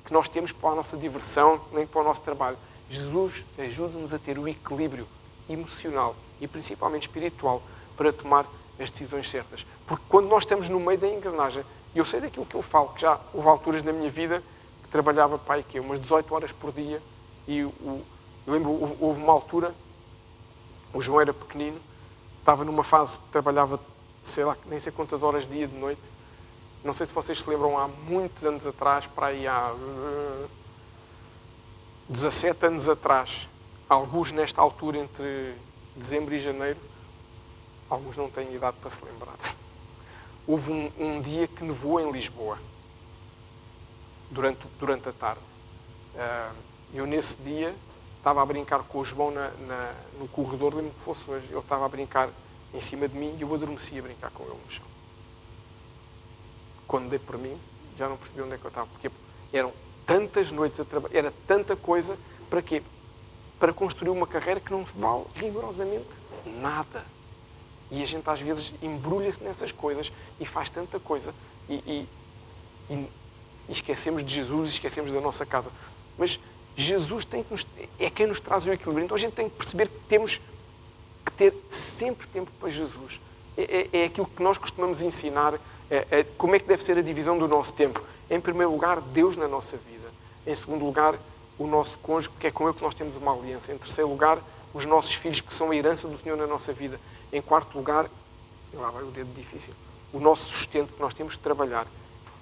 S1: que nós temos para a nossa diversão, nem para o nosso trabalho. Jesus ajuda-nos a ter o equilíbrio emocional e principalmente espiritual para tomar as decisões certas. Porque quando nós estamos no meio da engrenagem, e eu sei daquilo que eu falo, que já houve alturas na minha vida que trabalhava para aí, umas 18 horas por dia, e eu lembro, houve uma altura, o João era pequenino, estava numa fase que trabalhava, sei lá, nem sei quantas horas, dia de noite. Não sei se vocês se lembram, há muitos anos atrás, para aí há 17 anos atrás, alguns nesta altura, entre dezembro e janeiro, alguns não têm idade para se lembrar, houve um dia que nevou em Lisboa, durante a tarde. Eu, nesse dia, estava a brincar com o João no corredor, lembro que fosse hoje, ele estava a brincar em cima de mim e eu adormeci a brincar com ele no chão. Quando dei por mim, já não percebi onde é que eu estava, porque eram tantas noites a trabalhar, era tanta coisa, para quê? Para construir uma carreira que não vale rigorosamente nada. E a gente às vezes embrulha-se nessas coisas e faz tanta coisa e esquecemos de Jesus e esquecemos da nossa casa. Mas Jesus é quem nos traz o equilíbrio. Então a gente tem que perceber que temos que ter sempre tempo para Jesus. É aquilo que nós costumamos ensinar, como é que deve ser a divisão do nosso tempo. Em primeiro lugar, Deus na nossa vida. Em segundo lugar, o nosso cônjuge, que é com ele que nós temos uma aliança. Em terceiro lugar, os nossos filhos, que são a herança do Senhor na nossa vida. Em quarto lugar, lá vai o dedo difícil, o nosso sustento, que nós temos de trabalhar.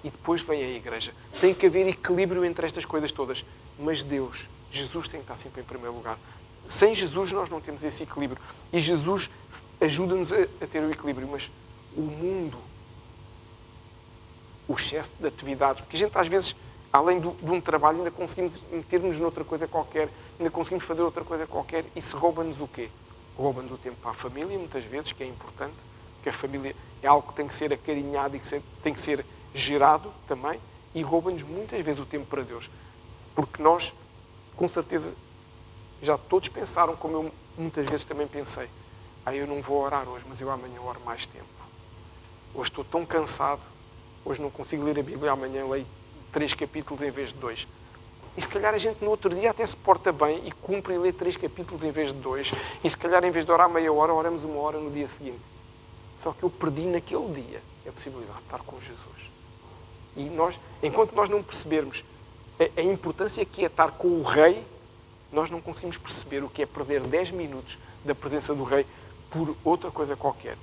S1: E depois vem a igreja. Tem que haver equilíbrio entre estas coisas todas. Mas Deus, Jesus tem que estar sempre em primeiro lugar. Sem Jesus nós não temos esse equilíbrio. E Jesus ajuda-nos a ter o equilíbrio. Mas o mundo, o excesso de atividades, porque a gente às vezes, além de um trabalho, ainda conseguimos meter-nos noutra coisa qualquer, ainda conseguimos fazer outra coisa qualquer, e se rouba-nos o quê? Rouba-nos o tempo para a família, muitas vezes, que é importante, que a família é algo que tem que ser acarinhado e que tem que ser gerado também, e rouba-nos muitas vezes o tempo para Deus. Porque nós, com certeza, já todos pensaram, como eu muitas vezes também pensei, eu não vou orar hoje, mas eu amanhã oro mais tempo. Hoje estou tão cansado, hoje não consigo ler a Bíblia, amanhã leio 3 capítulos em vez de 2. E se calhar a gente no outro dia até se porta bem e cumpre e lê 3 capítulos em vez de 2. E se calhar em vez de orar meia hora, oramos 1 hora no dia seguinte. Só que eu perdi naquele dia a possibilidade de estar com Jesus. E nós, enquanto nós não percebermos a importância que é estar com o Rei, nós não conseguimos perceber o que é perder 10 minutos da presença do Rei por outra coisa qualquer.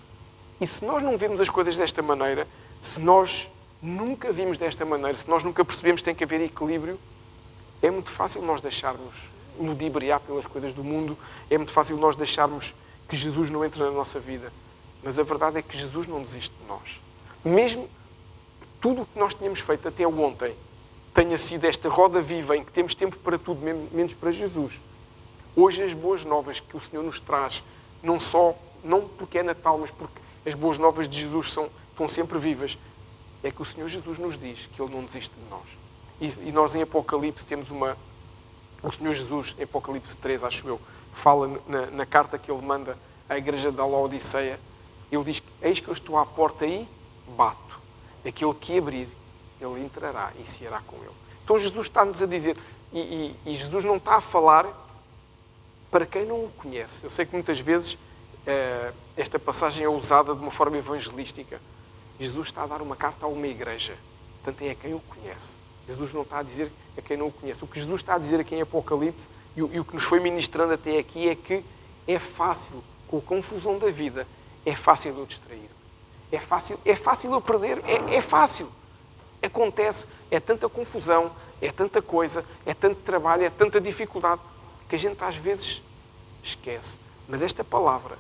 S1: E se nós não vemos as coisas desta maneira, se nós nunca vimos desta maneira, se nós nunca percebemos que tem que haver equilíbrio, é muito fácil nós deixarmos ludibriar pelas coisas do mundo, é muito fácil nós deixarmos que Jesus não entre na nossa vida. Mas a verdade é que Jesus não desiste de nós. Mesmo que tudo o que nós tínhamos feito até ontem tenha sido esta roda viva em que temos tempo para tudo, menos para Jesus. Hoje as boas novas que o Senhor nos traz, não porque é Natal, mas porque as boas novas de Jesus estão sempre vivas, é que o Senhor Jesus nos diz que Ele não desiste de nós. E nós em Apocalipse temos o Senhor Jesus, em Apocalipse 3, acho eu, fala na carta que Ele manda à igreja da Laodiceia, Ele diz, eis que eu estou à porta e bato. Aquele que abrir, Ele entrará e se irá com Ele. Então Jesus está-nos a dizer, e Jesus não está a falar para quem não o conhece. Eu sei que muitas vezes esta passagem é usada de uma forma evangelística. Jesus está a dar uma carta a uma igreja. Portanto, é a quem o conhece. Jesus não está a dizer a quem não o conhece. O que Jesus está a dizer aqui em Apocalipse, e o que nos foi ministrando até aqui, é que é fácil, com a confusão da vida, é fácil eu distrair. É fácil eu perder. É fácil. Acontece. É tanta confusão, é tanta coisa, é tanto trabalho, é tanta dificuldade, que a gente às vezes esquece. Mas esta palavra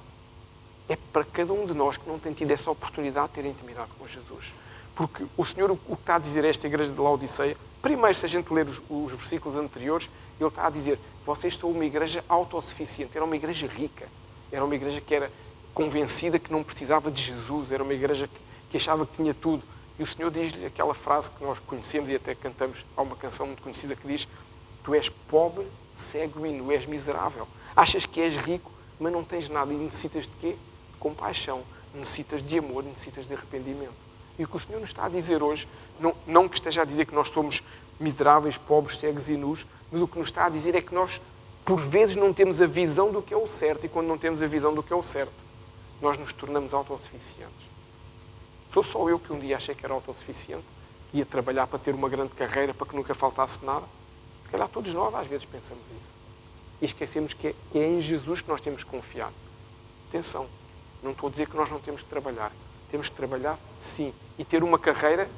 S1: é para cada um de nós que não tem tido essa oportunidade de ter intimidade com Jesus. Porque o Senhor, o que está a dizer a esta igreja de Laodiceia, primeiro, se a gente ler os versículos anteriores, Ele está a dizer, vocês são uma igreja autossuficiente, era uma igreja rica, era uma igreja que era convencida que não precisava de Jesus, era uma igreja que achava que tinha tudo. E o Senhor diz-lhe aquela frase que nós conhecemos e até cantamos, há uma canção muito conhecida que diz, tu és pobre, cego e nu, és miserável. Achas que és rico, mas não tens nada. E necessitas de quê? De compaixão. Necessitas de amor, necessitas de arrependimento. E o que o Senhor nos está a dizer hoje, não que esteja a dizer que nós somos miseráveis, pobres, cegos e nus, mas o que nos está a dizer é que nós, por vezes, não temos a visão do que é o certo. E quando não temos a visão do que é o certo, nós nos tornamos autossuficientes. Sou só eu que um dia achei que era autossuficiente, ia trabalhar para ter uma grande carreira, para que nunca faltasse nada. Se calhar todos nós às vezes pensamos isso. E esquecemos que é em Jesus que nós temos que confiar. Atenção, não estou a dizer que nós não temos que trabalhar. Temos que trabalhar, sim. E ter uma carreira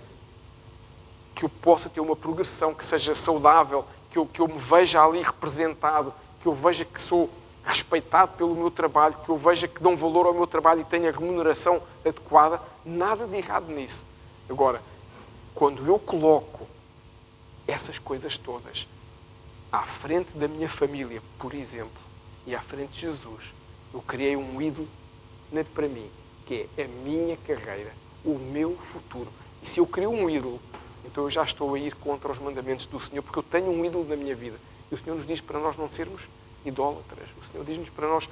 S1: que eu possa ter uma progressão, que seja saudável, que eu me veja ali representado, que eu veja que sou respeitado pelo meu trabalho, que eu veja que dão valor ao meu trabalho e tenha a remuneração adequada. Nada de errado nisso. Agora, quando eu coloco essas coisas todas à frente da minha família, por exemplo, e à frente de Jesus, eu criei um ídolo para mim, que é a minha carreira, o meu futuro. E se eu crio um ídolo, então eu já estou a ir contra os mandamentos do Senhor, porque eu tenho um ídolo na minha vida. E o Senhor nos diz para nós não sermos idólatras. O Senhor diz-nos para nós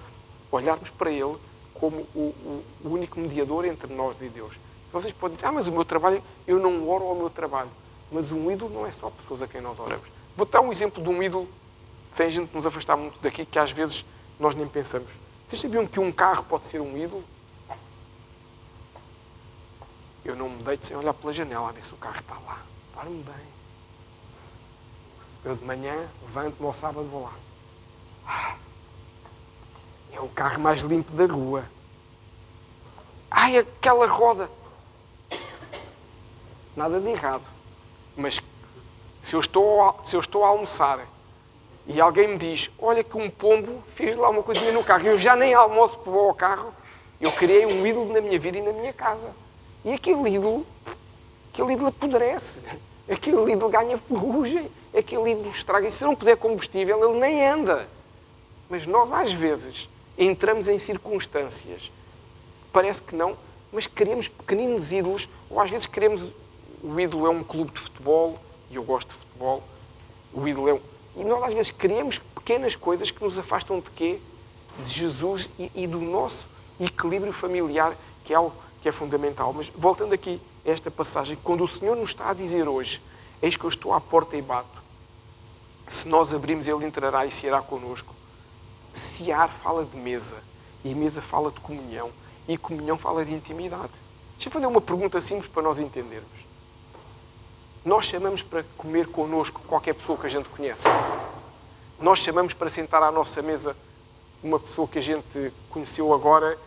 S1: olharmos para Ele como o único mediador entre nós e Deus. Vocês podem dizer, mas o meu trabalho, eu não oro ao meu trabalho. Mas um ídolo não é só pessoas a quem nós oramos. Vou dar um exemplo de um ídolo, sem a gente nos afastar muito daqui, que às vezes nós nem pensamos. Vocês sabiam que um carro pode ser um ídolo? Eu não me deito sem olhar pela janela a ver se o carro está lá. Dorme bem. Eu de manhã levanto-me ao sábado e vou lá. É o carro mais limpo da rua. Ai, aquela roda. Nada de errado. Mas se eu estou a almoçar e alguém me diz, olha que um pombo fez lá uma coisinha no carro, eu já nem almoço porque vou ao carro, eu criei um ídolo na minha vida e na minha casa. E aquele ídolo apodrece. Aquele ídolo ganha ferrugem. Aquele ídolo estraga. E se não puser combustível, ele nem anda. Mas nós, às vezes, entramos em circunstâncias, parece que não, mas queremos pequeninos ídolos, ou às vezes queremos... O ídolo é um clube de futebol, e eu gosto de futebol. O ídolo é um... E nós, às vezes, queremos pequenas coisas que nos afastam de quê? De Jesus e do nosso equilíbrio familiar, que é algo que é fundamental. Mas, voltando aqui a esta passagem, quando o Senhor nos está a dizer hoje, eis que eu estou à porta e bato, se nós abrirmos, Ele entrará e ceará connosco. Cear fala de mesa, e mesa fala de comunhão, e comunhão fala de intimidade. Deixa eu fazer uma pergunta simples para nós entendermos. Nós chamamos para comer connosco qualquer pessoa que a gente conhece. Nós chamamos para sentar à nossa mesa uma pessoa que a gente conheceu agora.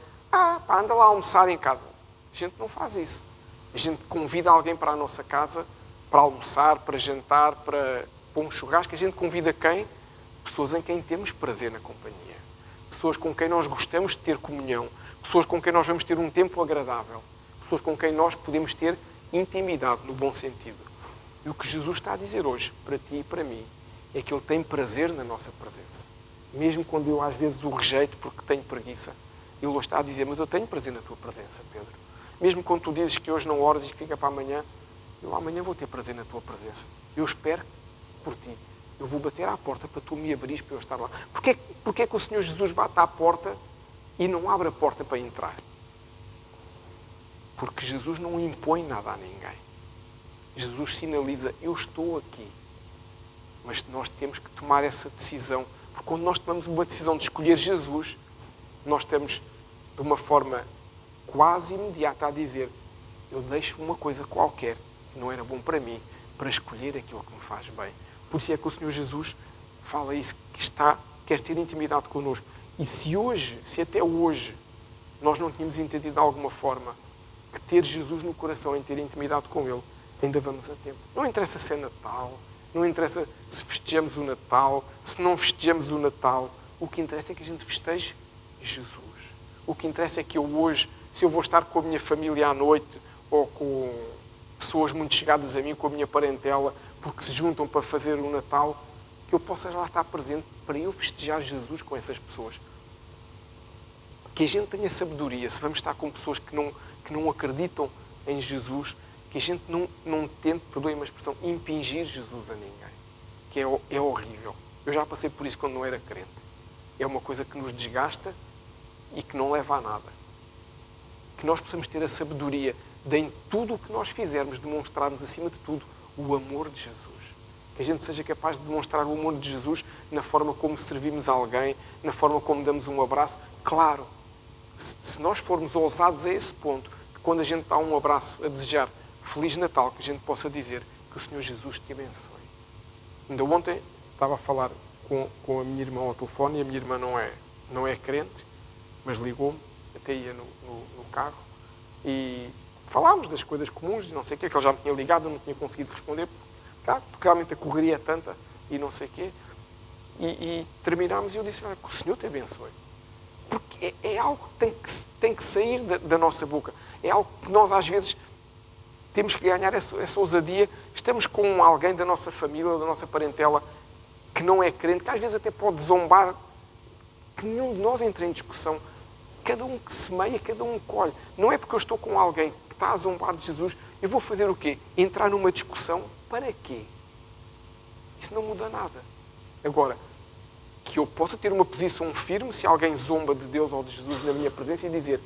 S1: Anda lá a almoçar em casa. A gente não faz isso. A gente convida alguém para a nossa casa, para almoçar, para jantar, para um churrasco. A gente convida quem? Pessoas em quem temos prazer na companhia. Pessoas com quem nós gostamos de ter comunhão. Pessoas com quem nós vamos ter um tempo agradável. Pessoas com quem nós podemos ter intimidade, no bom sentido. E o que Jesus está a dizer hoje, para ti e para mim, é que Ele tem prazer na nossa presença. Mesmo quando eu às vezes o rejeito porque tenho preguiça, Ele hoje está a dizer, mas eu tenho prazer na tua presença, Pedro. Mesmo quando tu dizes que hoje não oras e que fica para amanhã, eu amanhã vou ter prazer na tua presença. Eu espero por ti. Eu vou bater à porta para tu me abrires para eu estar lá. Porquê é que o Senhor Jesus bate à porta e não abre a porta para entrar? Porque Jesus não impõe nada a ninguém. Jesus sinaliza, eu estou aqui. Mas nós temos que tomar essa decisão. Porque quando nós tomamos uma decisão de escolher Jesus, nós estamos de uma forma quase imediata a dizer, eu deixo uma coisa qualquer que não era bom para mim, para escolher aquilo que me faz bem. Por isso é que o Senhor Jesus fala isso, que quer ter intimidade connosco. E se até hoje, nós não tínhamos entendido de alguma forma que ter Jesus no coração é ter intimidade com Ele, ainda vamos a tempo. Não interessa se é Natal, não interessa se festejamos o Natal, se não festejamos o Natal. O que interessa é que a gente festeje Jesus. O que interessa é que eu hoje, se eu vou estar com a minha família à noite, ou com pessoas muito chegadas a mim, com a minha parentela, porque se juntam para fazer o Natal, que eu possa lá estar presente para eu festejar Jesus com essas pessoas. Que a gente tenha sabedoria, se vamos estar com pessoas que não acreditam em Jesus, que a gente não tente, perdoem-me a expressão, impingir Jesus a ninguém. Que é horrível. Eu já passei por isso quando não era crente. é uma coisa que nos desgasta e que não leva a nada. Que nós possamos ter a sabedoria de, em tudo o que nós fizermos, demonstrarmos, acima de tudo, o amor de Jesus. Que a gente seja capaz de demonstrar o amor de Jesus na forma como servimos a alguém, na forma como damos um abraço. Claro, se nós formos ousados a esse ponto, que quando a gente dá um abraço a desejar Feliz Natal, que a gente possa dizer que o Senhor Jesus te abençoe. Ainda ontem estava a falar com a minha irmã ao telefone, e a minha irmã não é crente, mas ligou-me, até ia no carro, e falámos das coisas comuns, não sei o quê, que ele já me tinha ligado, eu não tinha conseguido responder, porque realmente a correria é tanta, e não sei o quê. E terminámos e eu disse, que o Senhor te abençoe. Porque é algo que tem que sair da nossa boca. É algo que nós, às vezes, temos que ganhar essa ousadia. Estamos com alguém da nossa família ou da nossa parentela que não é crente, que às vezes até pode zombar, que nenhum de nós entra em discussão. Cada um que semeia, cada um colhe. Não é porque eu estou com alguém que está a zombar de Jesus, eu vou fazer o quê? Entrar numa discussão? Para quê? Isso não muda nada. Agora, que eu possa ter uma posição firme se alguém zomba de Deus ou de Jesus na minha presença e dizer,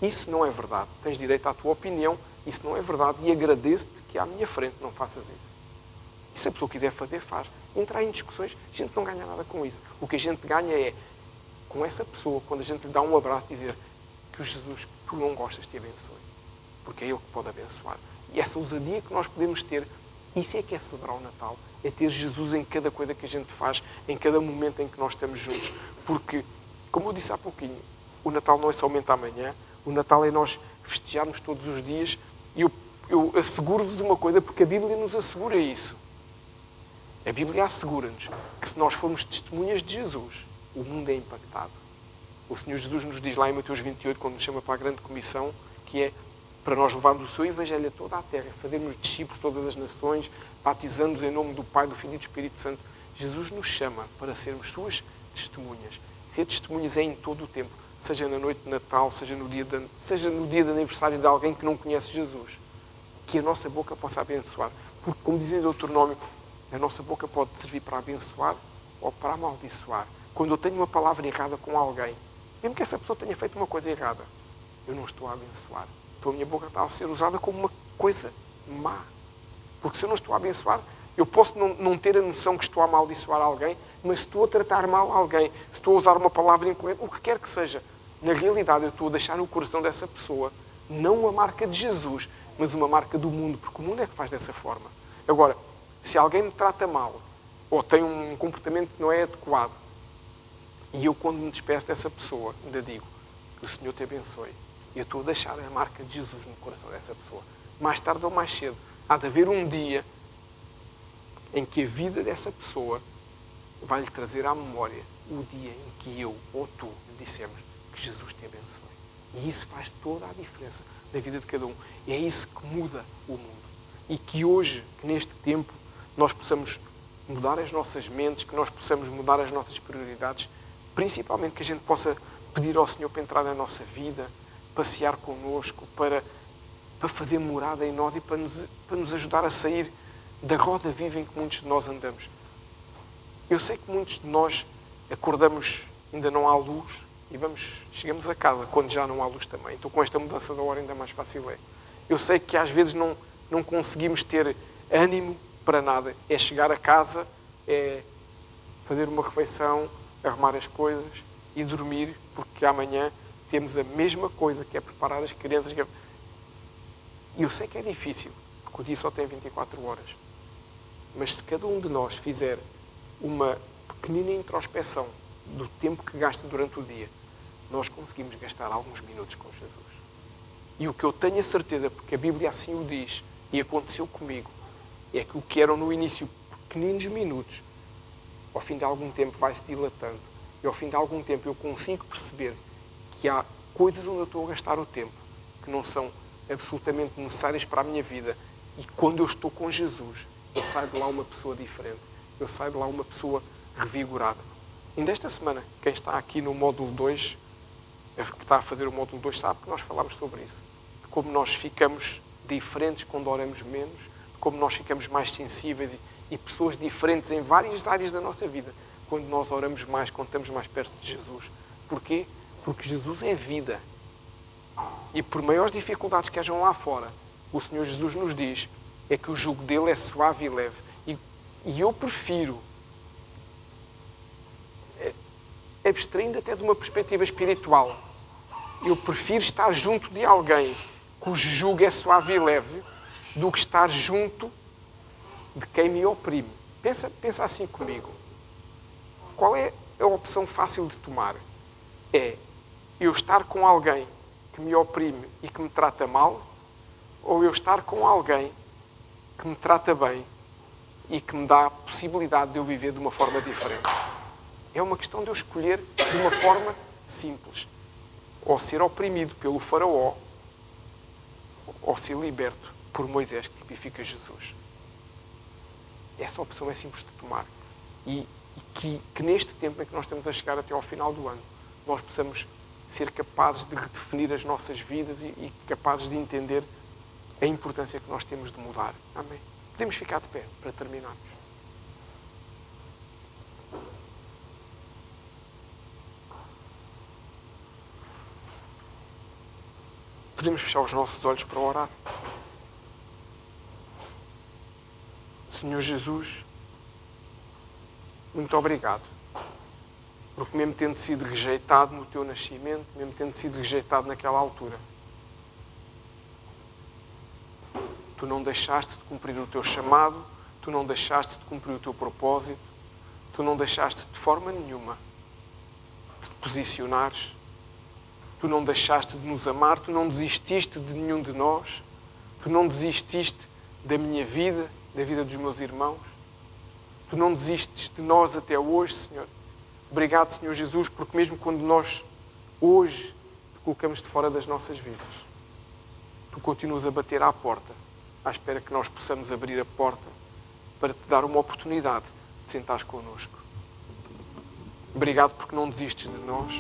S1: isso não é verdade, tens direito à tua opinião, isso não é verdade e agradeço-te que à minha frente não faças isso. E se a pessoa quiser fazer, faz. Entrar em discussões, a gente não ganha nada com isso. O que a gente ganha é, com essa pessoa, quando a gente lhe dá um abraço, dizer que o Jesus que tu não gostas te abençoe. Porque é Ele que pode abençoar. E essa ousadia que nós podemos ter, isso é que é celebrar o Natal. É ter Jesus em cada coisa que a gente faz, em cada momento em que nós estamos juntos. Porque, como eu disse há pouquinho, o Natal não é somente amanhã, o Natal é nós festejarmos todos os dias. E eu asseguro-vos uma coisa, porque a Bíblia nos assegura isso. A Bíblia assegura-nos que se nós formos testemunhas de Jesus, o mundo é impactado. O Senhor Jesus nos diz lá em Mateus 28, quando nos chama para a grande comissão, que é para nós levarmos o seu Evangelho a toda a terra, fazermos discípulos de todas as nações, batizando-nos em nome do Pai, do Filho e do Espírito Santo. Jesus nos chama para sermos suas testemunhas. Ser testemunhas é em todo o tempo, seja na noite de Natal, seja no dia de aniversário de alguém que não conhece Jesus. Que a nossa boca possa abençoar. Porque, como dizem em Deuteronômio, a nossa boca pode servir para abençoar ou para amaldiçoar. Quando eu tenho uma palavra errada com alguém, mesmo que essa pessoa tenha feito uma coisa errada, eu não estou a abençoar. Então a minha boca está a ser usada como uma coisa má. Porque se eu não estou a abençoar, eu posso não ter a noção que estou a amaldiçoar alguém, mas se estou a tratar mal alguém, se estou a usar uma palavra incorreta, o que quer que seja, na realidade eu estou a deixar no coração dessa pessoa não uma marca de Jesus, mas uma marca do mundo, porque o mundo é que faz dessa forma. Agora, se alguém me trata mal, ou tem um comportamento que não é adequado, e eu, quando me despeço dessa pessoa, ainda digo que o Senhor te abençoe, eu estou a deixar a marca de Jesus no coração dessa pessoa. Mais tarde ou mais cedo, há de haver um dia em que a vida dessa pessoa vai lhe trazer à memória o dia em que eu ou tu lhe dissemos que Jesus te abençoe. E isso faz toda a diferença na vida de cada um. E é isso que muda o mundo. E que hoje, neste tempo, nós possamos mudar as nossas mentes, que nós possamos mudar as nossas prioridades, principalmente que a gente possa pedir ao Senhor para entrar na nossa vida, passear connosco, para fazer morada em nós e para nos ajudar a sair da roda viva em que muitos de nós andamos. Eu sei que muitos de nós acordamos, ainda não há luz, e chegamos a casa quando já não há luz também. Então, com esta mudança da hora ainda mais fácil é. Eu sei que às vezes não conseguimos ter ânimo para nada. É chegar a casa, é fazer uma refeição, arrumar as coisas e dormir, porque amanhã temos a mesma coisa, que é preparar as crianças. E eu sei que é difícil, porque o dia só tem 24 horas. Mas se cada um de nós fizer uma pequenina introspeção do tempo que gasta durante o dia, nós conseguimos gastar alguns minutos com Jesus. E o que eu tenho a certeza, porque a Bíblia assim o diz, e aconteceu comigo, é que o que eram no início pequeninos minutos, ao fim de algum tempo vai-se dilatando. E ao fim de algum tempo eu consigo perceber que há coisas onde eu estou a gastar o tempo que não são absolutamente necessárias para a minha vida. E quando eu estou com Jesus, eu saio de lá uma pessoa diferente. Eu saio de lá uma pessoa revigorada. Ainda esta semana, quem está aqui no módulo 2, que está a fazer o módulo 2, sabe que nós falámos sobre isso. De como nós ficamos diferentes quando oramos menos, de como nós ficamos mais sensíveis e pessoas diferentes em várias áreas da nossa vida. quando nós oramos mais, quando estamos mais perto de Jesus. Porquê? Porque Jesus é vida. E por maiores dificuldades que hajam lá fora, o Senhor Jesus nos diz é que o jugo dele é suave e leve. E eu prefiro, abstraindo até de uma perspectiva espiritual, eu prefiro estar junto de alguém cujo jugo é suave e leve do que estar junto de quem me oprime. Pensa assim comigo. Qual é a opção fácil de tomar? É eu estar com alguém que me oprime e que me trata mal, ou eu estar com alguém que me trata bem e que me dá a possibilidade de eu viver de uma forma diferente? É uma questão de eu escolher de uma forma simples. Ou ser oprimido pelo faraó, ou ser liberto por Moisés, que tipifica Jesus. Essa opção é simples de tomar. E que neste tempo em que nós estamos a chegar até ao final do ano, nós possamos ser capazes de redefinir as nossas vidas e capazes de entender a importância que nós temos de mudar. Amém? Podemos ficar de pé para terminarmos. Podemos fechar os nossos olhos para orar. Senhor Jesus, muito obrigado. Porque mesmo tendo sido rejeitado no teu nascimento, mesmo tendo sido rejeitado naquela altura, tu não deixaste de cumprir o teu chamado, tu não deixaste de cumprir o teu propósito, tu não deixaste de forma nenhuma de te posicionares, tu não deixaste de nos amar, tu não desististe de nenhum de nós, tu não desististe da minha vida, da vida dos meus irmãos, tu não desistes de nós até hoje, Senhor. Obrigado, Senhor Jesus, porque mesmo quando nós hoje te colocamos de fora das nossas vidas, tu continuas a bater à porta, à espera que nós possamos abrir a porta para te dar uma oportunidade de sentares connosco. Obrigado porque não desistes de nós.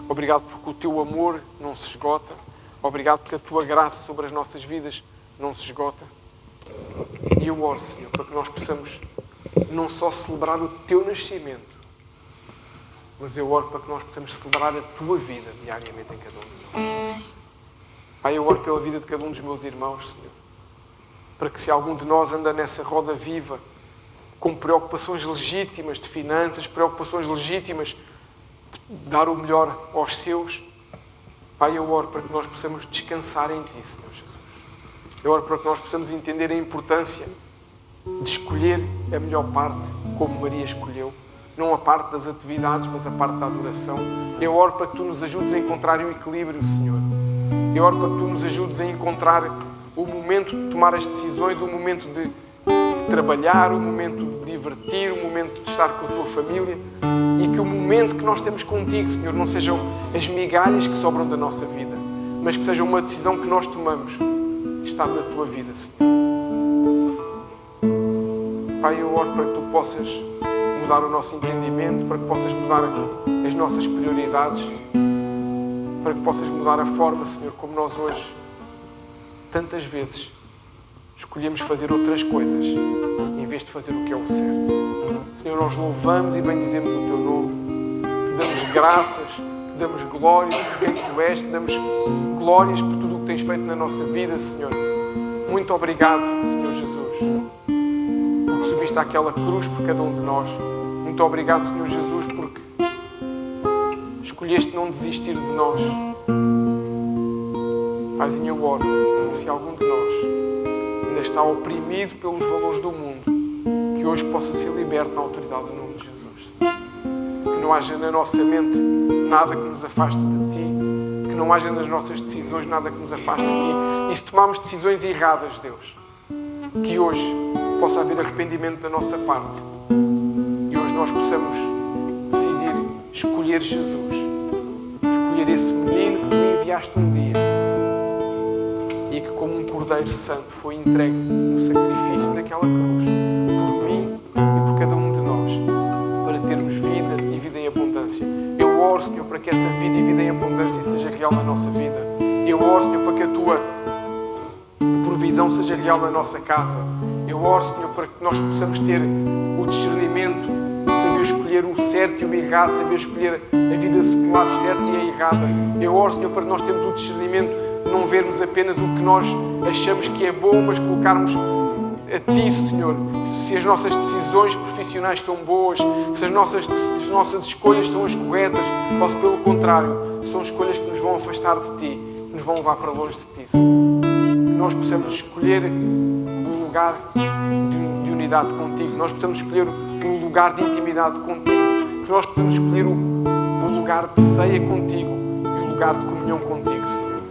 S1: Obrigado porque o teu amor não se esgota. Obrigado porque a tua graça sobre as nossas vidas não se esgota. E eu oro, Senhor, para que nós possamos não só celebrar o teu nascimento, mas eu oro para que nós possamos celebrar a tua vida diariamente em cada um de nós. Pai, eu oro pela vida de cada um dos meus irmãos, Senhor, para que se algum de nós anda nessa roda viva, com preocupações legítimas de finanças, preocupações legítimas de dar o melhor aos seus, Pai, eu oro para que nós possamos descansar em Ti, Senhor Jesus. Eu oro para que nós possamos entender a importância de escolher a melhor parte, como Maria escolheu. Não a parte das atividades, mas a parte da adoração. Eu oro para que Tu nos ajudes a encontrar o equilíbrio, Senhor. Eu oro para que Tu nos ajudes a encontrar o momento de tomar as decisões, o momento de trabalhar, o momento de divertir, o momento de estar com a Tua família, e que o momento que nós temos contigo, Senhor, não sejam as migalhas que sobram da nossa vida, mas que seja uma decisão que nós tomamos de estar na Tua vida, Senhor. Pai, eu oro para que Tu possas mudar o nosso entendimento, para que possas mudar as nossas prioridades, para que possas mudar a forma, Senhor, como nós hoje, tantas vezes, escolhemos fazer outras coisas, em vez de fazer o que é o certo. Senhor, nós louvamos e bendizemos o Teu nome, Te damos graças, Te damos glória por quem Tu és, Te damos glórias por tudo o que Tens feito na nossa vida, Senhor. Muito obrigado, Senhor Jesus, porque subiste àquela cruz por cada um de nós. Muito obrigado, Senhor Jesus, porque escolheste não desistir de nós. Paizinho, eu oro que se algum de nós ainda está oprimido pelos valores do mundo, que hoje possa ser liberto na autoridade do nome de Jesus. Que não haja na nossa mente nada que nos afaste de Ti, que não haja nas nossas decisões nada que nos afaste de Ti. E se tomarmos decisões erradas, Deus, que hoje possa haver arrependimento da nossa parte e hoje nós possamos decidir escolher Jesus, escolher esse menino que Tu enviaste um dia e que, como um cordeiro santo, foi entregue no sacrifício daquela cruz por mim e por cada um de nós, para termos vida e vida em abundância. Eu oro, Senhor, para que essa vida e vida em abundância seja real na nossa vida. Eu oro, Senhor, para que a Tua provisão seja real na nossa casa. Eu oro, Senhor, para que nós possamos ter o discernimento saber escolher o certo e o errado, saber escolher a vida secular certa e a errada. Eu oro, Senhor, para nós termos o discernimento de não vermos apenas o que nós achamos que é bom, mas colocarmos a Ti, Senhor, se as nossas decisões profissionais estão boas, se as nossas escolhas são as corretas, ou se pelo contrário, são escolhas que nos vão afastar de Ti, que nos vão levar para longe de Ti, Senhor. Que nós possamos escolher um lugar de unidade contigo, nós possamos escolher um lugar de intimidade contigo, que nós possamos escolher um lugar de ceia contigo e um lugar de comunhão contigo, Senhor.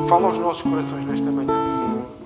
S1: Fala aos nossos corações nesta manhã, Senhor.